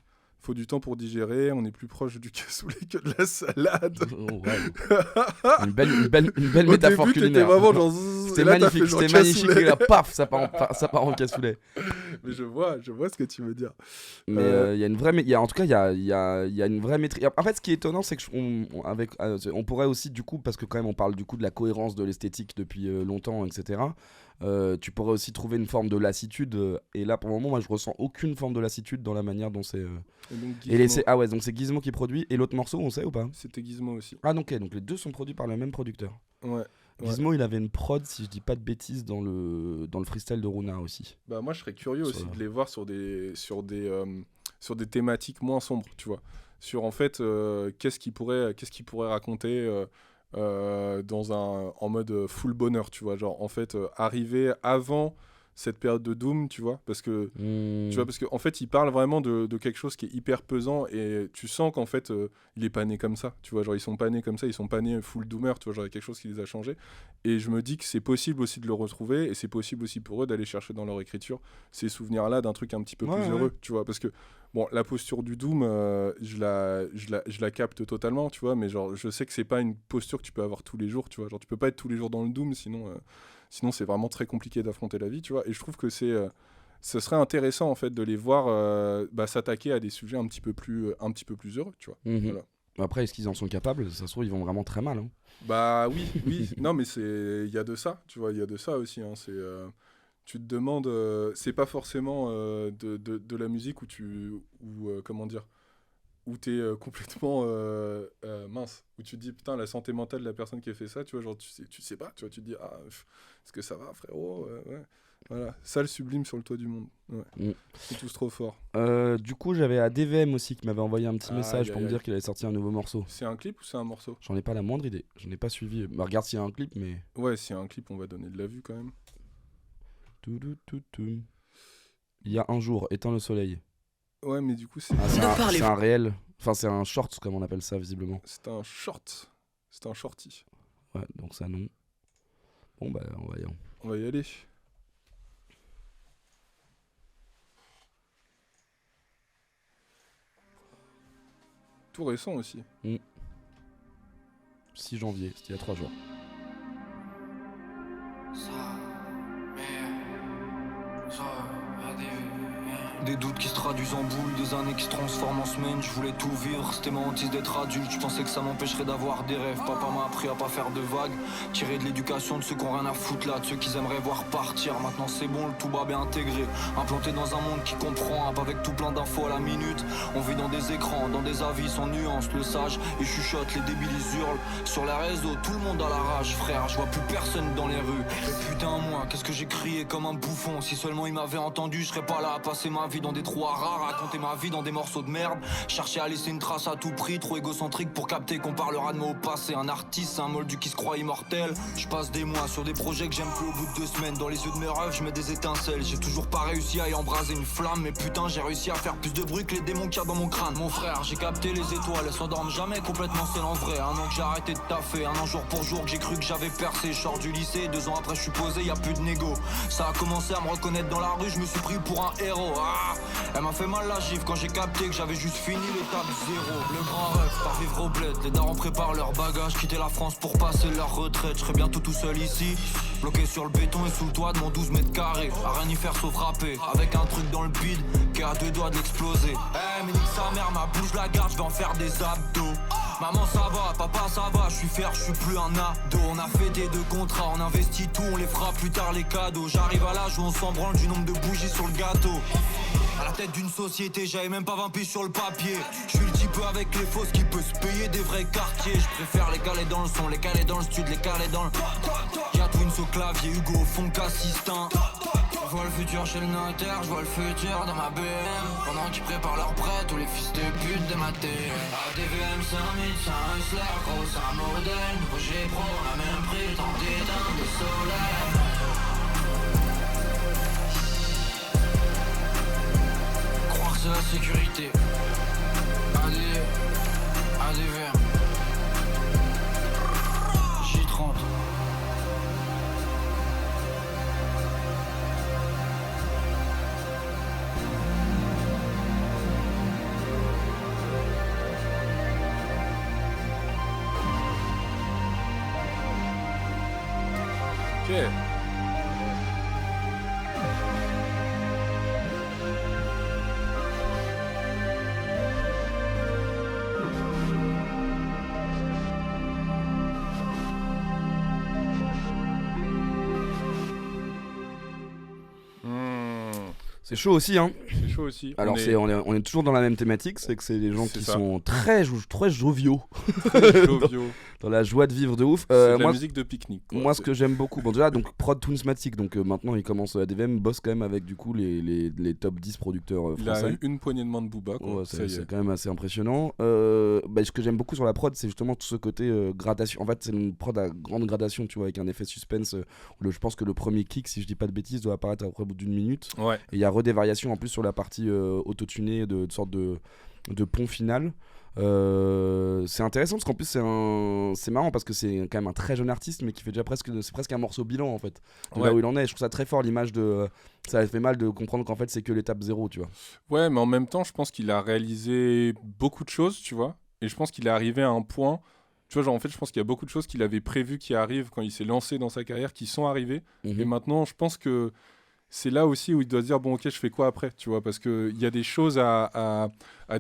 Faut du temps pour digérer, on est plus proche du cassoulet que de la salade. Une belle métaphore culinaire. C'était magnifique, et là, paf, ça part en cassoulet. Mais je vois ce que tu veux dire. Mais il y a une vraie, en tout cas il y a une vraie maîtrise. En fait, ce qui est étonnant, c'est que on pourrait aussi du coup, parce que quand même on parle du coup de la cohérence de l'esthétique depuis longtemps, etc. Tu pourrais aussi trouver une forme de lassitude, et là pour le moment moi je ressens aucune forme de lassitude dans la manière dont c'est donc c'est Gizmo qui produit, et l'autre morceau on sait ou pas? C'était Gizmo aussi. Ah donc les deux sont produits par le même producteur. Ouais. Gizmo il avait une prod, si je dis pas de bêtises, dans le freestyle de Runa aussi. Bah moi je serais curieux aussi de les voir sur des thématiques moins sombres, tu vois, sur en fait qu'est-ce qu'ils pourraient raconter en mode full bonheur, tu vois, genre en fait arriver avant cette période de doom, tu vois, parce que en fait il parle vraiment de quelque chose qui est hyper pesant, et tu sens qu'en fait il est pas né comme ça, tu vois, genre ils sont pas nés comme ça, ils sont pas nés full doomer, tu vois, genre il y a quelque chose qui les a changés, et je me dis que c'est possible aussi de le retrouver, et c'est possible aussi pour eux d'aller chercher dans leur écriture ces souvenirs là d'un truc un petit peu plus heureux, tu vois, parce que bon, la posture du doom, je la capte totalement, tu vois, mais genre je sais que c'est pas une posture que tu peux avoir tous les jours, tu vois, genre tu peux pas être tous les jours dans le doom, sinon c'est vraiment très compliqué d'affronter la vie, tu vois, et je trouve que ce serait intéressant en fait de les voir s'attaquer à des sujets un petit peu plus heureux, tu vois. Voilà. Après, est-ce qu'ils en sont capables? Ça se trouve ils vont vraiment très mal, hein. Bah oui, non mais il y a de ça, tu vois, il y a de ça aussi, hein, tu te demandes, c'est pas forcément de la musique où t'es complètement mince, où tu te dis putain la santé mentale de la personne qui a fait ça, tu vois, genre tu sais pas, tu vois, tu te dis est-ce que ça va frérot, ouais. Voilà, ça le sublime sur le toit du monde, c'est tous trop fort. Du coup j'avais ADVM aussi qui m'avait envoyé un petit message pour me dire qu'il avait sorti un nouveau morceau. C'est un clip ou c'est un morceau? J'en ai pas la moindre idée, je n'ai pas suivi, bah regarde s'il y a un clip, mais... Ouais, s'il y a un clip on va donner de la vue quand même. Il y a un jour, éteins le soleil. Ouais mais du coup c'est... c'est un réel, enfin c'est un short comme on appelle ça visiblement. C'est un shorty. Ouais, donc ça non. Bon bah on va y aller. Tout récent aussi. 6 janvier, c'était il y a 3 jours. Des doutes qui se traduisent en boules, des années qui se transforment en semaines. Je voulais tout vivre, c'était ma hantise d'être adulte. Je pensais que ça m'empêcherait d'avoir des rêves. Papa m'a appris à pas faire de vagues, tirer de l'éducation de ceux qui ont rien à foutre là, de ceux qu'ils aimeraient voir partir. Maintenant c'est bon, le tout bas bien intégré, implanté dans un monde qui comprend, avec tout plein d'infos à la minute. On vit dans des écrans, dans des avis sans nuance. Le sage, il chuchote, les débiles ils hurlent. Sur les réseaux, tout le monde a la rage, frère. Je vois plus personne dans les rues. Et putain moi, qu'est-ce que j'ai crié comme un bouffon. Si seulement il m'avait entendu, je serais pas là à passer ma vie dans des trous à rats, raconter ma vie dans des morceaux de merde, chercher à laisser une trace à tout prix, trop égocentrique pour capter qu'on parlera de moi au passé. Un artiste, un moldu qui se croit immortel. Je passe des mois sur des projets que j'aime plus, au bout de 2 semaines dans les yeux de mes rêves je mets des étincelles. J'ai toujours pas réussi à y embraser une flamme, mais putain j'ai réussi à faire plus de bruit que les démons qu'il y a dans mon crâne. Mon frère, j'ai capté les étoiles, elles s'endorment jamais complètement seul en vrai. 1 an que j'ai arrêté de taffer, 1 an jour pour jour que j'ai cru que j'avais percé. Je sors du lycée, 2 ans après je suis posé, y a plus de négo. Ça a commencé à me reconnaître dans la rue, je me suis pris pour un héros. Elle m'a fait mal la gifle quand j'ai capté que j'avais juste fini l'étape 0. Le grand rêve, par vivre au bled, les darons préparent leurs bagages, quitter la France pour passer leur retraite. Je serai bientôt tout seul ici, bloqué sur le béton et sous le toit de mon 12 mètres carrés, à rien y faire sauf rapper, avec un truc dans le bide qui a 2 doigts d'exploser. Mais nique sa mère, ma bouche la garde, je vais en faire des abdos. Maman ça va, papa ça va, je suis fier, je suis plus un ado. On a fait des 2 contrats, on investit tout, on les fera plus tard les cadeaux. J'arrive à l'âge où on s'en branle du nombre de bougies sur le gâteau. À la tête d'une société, j'avais même pas 20 piges sur le papier. Je suis le type avec les fausses qui peut se payer des vrais quartiers. Je préfère les caler dans le son, les caler dans le stud, les caler dans le... Y'a Twins au clavier, Hugo au fond qu'assistant. Je vois le futur chez le notaire, je vois le futur dans ma BM. Pendant qu'ils préparent leur prêt, tous les fils de pute de ma télé. ADVM 5000, c'est un hustler, gros c'est un modèle. Nouveau G Pro, on a même pris le temps d'éteindre des soleils. Croire que c'est la sécurité. ADVM J30. Ok. C'est chaud aussi, hein. C'est chaud aussi. Alors on est toujours dans la même thématique, c'est que c'est des gens qui sont très joviaux. Très joviaux. Dans la joie de vivre de ouf. C'est de la musique de pique-nique. Moi, ce que j'aime beaucoup, bon déjà, donc prod Toonsmatic, donc maintenant il commence à ADVM, bosse quand même avec du coup les top 10 producteurs français. Il a une poignée de main de Booba, quoi. Ouais, c'est quand même assez impressionnant. Ce que j'aime beaucoup sur la prod, c'est justement tout ce côté gradation. En fait, c'est une prod à grande gradation, tu vois, avec un effet suspense. Je pense que le premier kick, si je dis pas de bêtises, doit apparaître après au bout d'une minute. Ouais. Et il y a des variations en plus sur la partie autotunée de sorte de pont final. C'est intéressant parce qu'en plus c'est marrant parce que c'est quand même un très jeune artiste mais qui fait déjà c'est presque un morceau bilan en fait de là où il en est. Je trouve ça très fort l'image de ça fait mal de comprendre qu'en fait c'est que l'étape 0, tu vois. Ouais, mais en même temps je pense qu'il a réalisé beaucoup de choses, tu vois, et je pense qu'il est arrivé à un point, tu vois, genre en fait je pense qu'il y a beaucoup de choses qu'il avait prévues qui arrivent quand il s'est lancé dans sa carrière qui sont arrivées. Et maintenant je pense que c'est là aussi où il doit se dire bon ok, je fais quoi après, tu vois, parce que il y a des choses à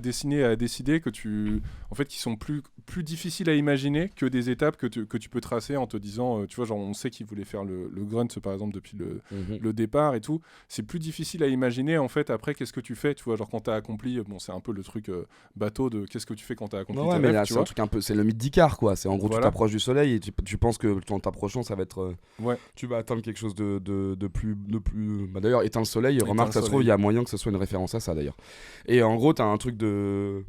dessiner, à décider qui sont plus difficiles à imaginer que des étapes que tu peux tracer en te disant tu vois, genre on sait qu'il voulait faire le grunt par exemple depuis le départ et tout. C'est plus difficile à imaginer en fait après qu'est-ce que tu fais, tu vois, genre quand t'as accompli, bon c'est un peu le truc bateau de qu'est-ce que tu fais quand t'as accompli tes mais rêves, là tu c'est vois. un truc un peu, c'est le mythe d'Icare quoi, c'est en gros Voilà. Tu t'approches du soleil et tu penses que en t'approchant ça va être Ouais. tu vas atteindre quelque chose de plus bah d'ailleurs éteins le soleil, remarque ça se trouve soleil. il y a moyen que ce soit une référence à ça d'ailleurs. Et en gros t'as un truc de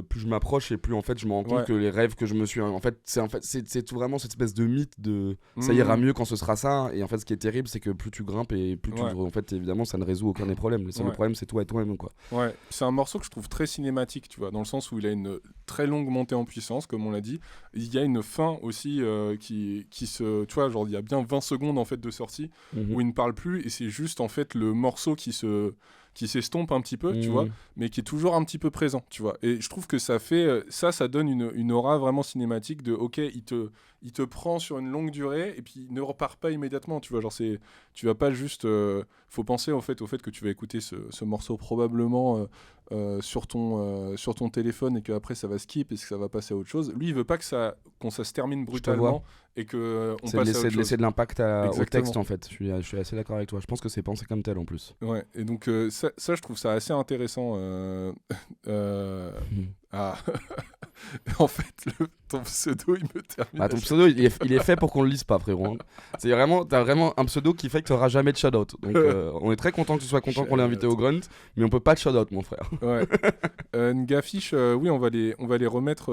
plus je m'approche et plus en fait je me rends compte que les rêves que je me suis c'est tout vraiment cette espèce de mythe de ça ira mieux quand ce sera ça. Et en fait ce qui est terrible c'est que plus tu grimpes et plus en fait évidemment ça ne résout aucun des problèmes. Le seul problème c'est toi et toi-même quoi. Ouais, c'est un morceau que je trouve très cinématique, tu vois, dans le sens où il a une très longue montée en puissance, comme on l'a dit. Il y a une fin aussi qui se, tu vois, genre il y a bien 20 secondes en fait de sortie où il ne parle plus et c'est juste en fait le morceau qui s'estompe un petit peu, tu vois, mais qui est toujours un petit peu présent, tu vois. Et je trouve que ça fait ça donne une aura vraiment cinématique de ok, il te prend sur une longue durée et puis il ne repart pas immédiatement, tu vois, genre tu vas pas juste faut penser au fait que tu vas écouter ce morceau probablement sur ton téléphone et qu'après ça va skip et que ça va passer à autre chose. Lui il veut pas que ça se termine brutalement et que on passe à autre chose. C'est de laisser de l'impact au texte en fait. Je suis assez d'accord avec toi. Je pense que c'est pensé comme tel en plus. Ouais, et donc ça je trouve ça assez intéressant. En fait, ton pseudo il me termine. Ton pseudo il est fait pour qu'on le lise pas, frérot. C'est vraiment, t'as vraiment un pseudo qui fait que t'auras jamais de shout-out. Donc on est très content que tu sois content qu'on l'ait invité au Grunt, mais on peut pas de shout-out, mon frère. Ouais. Ngafiche, oui, on va les remettre.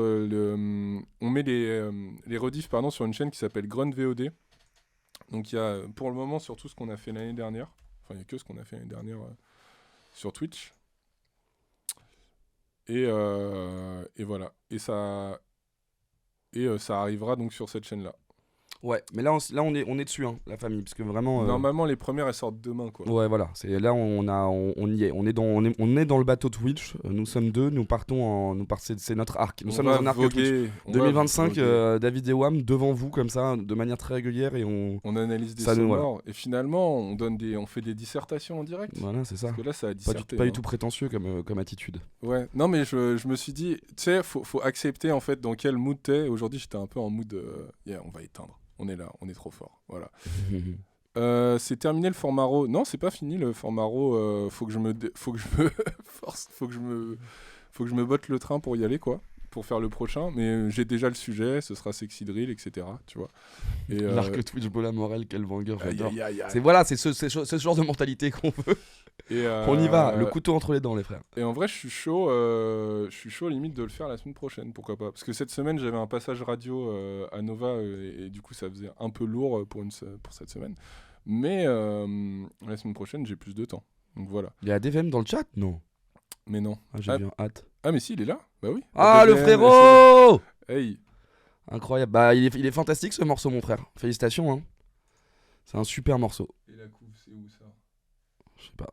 On met les rediffs sur une chaîne qui s'appelle Grunt VOD. Donc il y a pour le moment surtout ce qu'on a fait l'année dernière. Enfin, il n'y a que ce qu'on a fait l'année dernière sur Twitch. Et voilà. Et ça arrivera donc sur cette chaîne-là. Ouais, mais là on est dessus, hein, la famille, parce que vraiment. Normalement, les premières elles sortent demain, quoi. Ouais, voilà. Là on y est. On est dans le bateau Twitch. Nous sommes 2. Nous partons c'est notre arc. Nous sommes dans un arc Twitch. 2025. David et Wam devant vous comme ça, de manière très régulière et on analyse des ça nous- sonores et finalement on fait des dissertations en direct. Voilà, c'est ça. Parce que là, ça a Pas disserté. du hein. tout prétentieux comme attitude. Ouais, non mais je me suis dit, tu sais, faut accepter en fait dans quel mood t'es. Aujourd'hui, j'étais un peu en mood, on va éteindre. On est là, on est trop fort. Voilà. C'est terminé le format RAW. Non, c'est pas fini le format RAW. Faut que je me force, faut que je me botte le train pour y aller, quoi, pour faire le prochain. Mais j'ai déjà le sujet, ce sera Sexy Drill, etc. Tu vois. Et L'arc Twitch Bola Morel, quel banger, j'adore. aïe, aïe, aïe. C'est ce genre de mentalité qu'on veut. Et, On y va, le couteau entre les dents, les frères. Et en vrai, je suis chaud limite de le faire la semaine prochaine, pourquoi pas. Parce que cette semaine, j'avais un passage radio à Nova et du coup, ça faisait un peu lourd pour cette semaine. Mais la semaine prochaine, j'ai plus de temps. Donc voilà. Il y a DVM dans le chat? Non. Mais non. J'ai bien hâte. Ah, mais si, il est là. Bah oui. Ah, le ADVM, frérot! Hey. Incroyable. Bah, il est fantastique ce morceau, mon frère. Félicitations, hein. C'est un super morceau. Et la couve, c'est où ça? Je sais pas.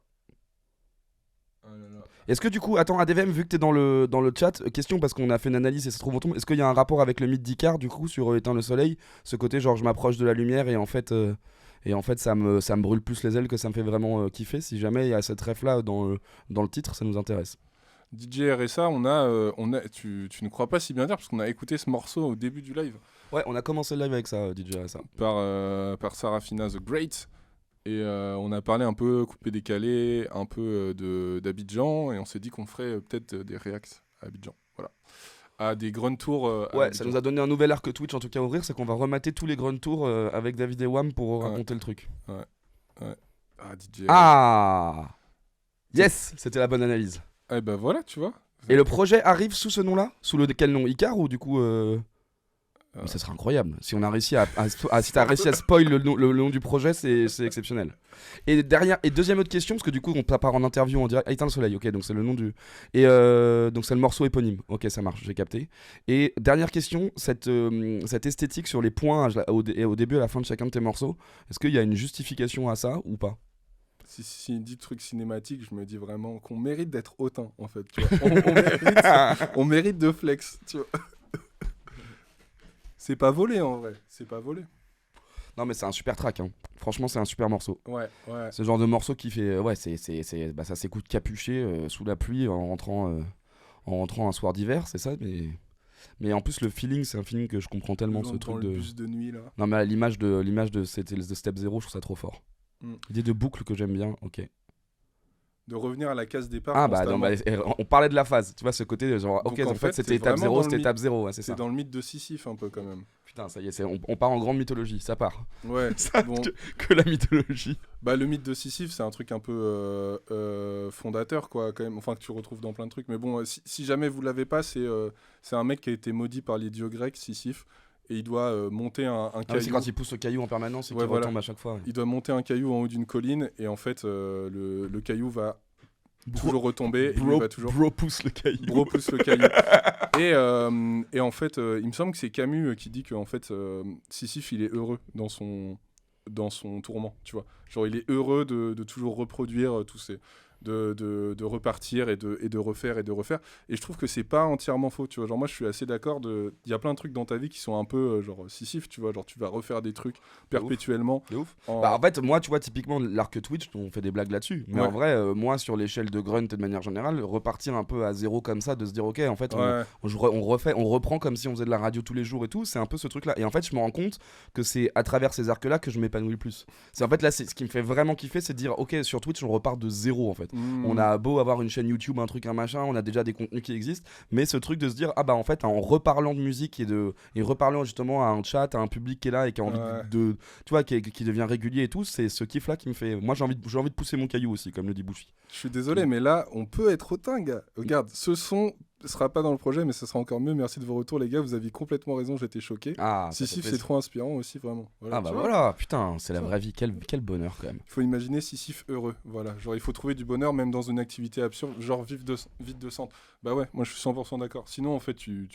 Ah là là. Est-ce que du coup, attends, ADVM, vu que t'es dans le chat, question parce qu'on a fait une analyse et ça se trouve au tombe, est-ce qu'il y a un rapport avec le mythe d'Icare du coup sur Éteins le soleil? Ce côté genre je m'approche de la lumière et en fait ça me brûle plus les ailes que ça me fait vraiment kiffer. Si jamais il y a cette ref là dans le titre, ça nous intéresse. DJ RSA, tu ne crois pas si bien dire parce qu'on a écouté ce morceau au début du live. Ouais, on a commencé le live avec ça, DJ RSA. Par Sarafina The Great. Et on a parlé un peu coupé-décalé, un peu d'Abidjan, et on s'est dit qu'on ferait peut-être des reacts à Abidjan. Voilà. À des Grand Tours. Ouais, ça nous a donné un nouvel arc Twitch en tout cas à ouvrir, c'est qu'on va remater tous les Grand Tours avec David et Wam pour raconter le truc. Ouais. Ah, DJ. Ah yes, c'était la bonne analyse. Eh ben voilà, tu vois. Et le projet arrive sous ce nom-là? Sous quel nom? Icar ou du coup Mais ça serait incroyable. Si on a réussi si t'as réussi à spoil le nom du projet, c'est exceptionnel. Et deuxième autre question, parce que du coup on part en interview en direct. Éteins le soleil, ok, donc c'est le nom du. Et donc c'est le morceau éponyme. Ok, ça marche, j'ai capté. Et dernière question, cette esthétique sur les points au début et à la fin de chacun de tes morceaux, est-ce qu'il y a une justification à ça ou pas? Si il dit truc cinématique, je me dis vraiment qu'on mérite d'être hautain, en fait. Tu vois. On mérite de flex, tu vois. C'est pas volé en vrai, c'est pas volé. Non mais c'est un super track, hein. Franchement c'est un super morceau. Ouais. C'est le genre de morceau qui fait, ça s'écoute capuché sous la pluie en rentrant un soir d'hiver, c'est ça, mais en plus le feeling, c'est un feeling que je comprends tellement, ce truc le bus de nuit là. Non mais à l'image de Step 0, je trouve ça trop fort. Idée de boucle que j'aime bien, ok. De revenir à la case départ. Ah bah, non, on parlait de la phase, tu vois ce côté genre donc, ok, en fait c'était étape 0, c'était étape 0, ouais, c'est ça. C'est dans le mythe de Sisyphe un peu quand même. Putain, ça y est, on part en grande mythologie, ça part. Ouais, ça, bon. que la mythologie. Bah le mythe de Sisyphe, c'est un truc un peu fondateur quoi quand même, enfin que tu retrouves dans plein de trucs, mais bon si jamais vous l'avez pas, c'est un mec qui a été maudit par les dieux grecs, Sisyphe. Et il doit monter un caillou. C'est quand il pousse le caillou en permanence et qu'il retombe à chaque fois. Ouais. Il doit monter un caillou en haut d'une colline et en fait le caillou va toujours retomber. Bro pousse le caillou. Bro pousse le caillou. Et en fait, il me semble que c'est Camus qui dit que en fait, Sisyphe il est heureux dans son tourment, tu vois. Genre il est heureux de toujours reproduire tous ces... De repartir et de refaire et de refaire, et je trouve que c'est pas entièrement faux, tu vois. Genre moi je suis assez d'accord, il y a plein de trucs dans ta vie qui sont un peu genre Sisyphe, tu vois, genre tu vas refaire des trucs perpétuellement. De ouf. Bah en fait moi tu vois typiquement l'arc Twitch, on fait des blagues là-dessus, mais en vrai moi sur l'échelle de Grunt et de manière générale, repartir un peu à zéro comme ça, de se dire ok en fait on reprend comme si on faisait de la radio tous les jours et tout, c'est un peu ce truc là, et en fait je me rends compte que c'est à travers ces arcs là que je m'épanouis le plus. C'est en fait là, ce qui me fait vraiment kiffer, c'est de dire ok sur Twitch on repart de zéro en fait. On a beau avoir une chaîne YouTube, un truc, un machin, on a déjà des contenus qui existent, mais ce truc de se dire ah bah en fait en reparlant de musique et reparlant justement à un chat, à un public qui est là et qui a envie de tu vois qui devient régulier et tout, c'est ce kiff là qui me fait. Moi j'ai envie de pousser mon caillou aussi, comme le dit Bouchy. Je suis désolé mais là on peut être hautain gars. Regarde, ce son sera pas dans le projet mais ce sera encore mieux. Merci de vos retours les gars, vous aviez complètement raison, j'étais choqué. Sisyphe c'est trop inspirant aussi vraiment. Voilà, ah bah voilà, putain, c'est la vraie vie, quel bonheur quand même. Il faut imaginer Sisyphe heureux, voilà, genre il faut trouver du bonheur même dans une activité absurde, genre vide de centre. Bah ouais, moi je suis 100% d'accord. Sinon en fait tu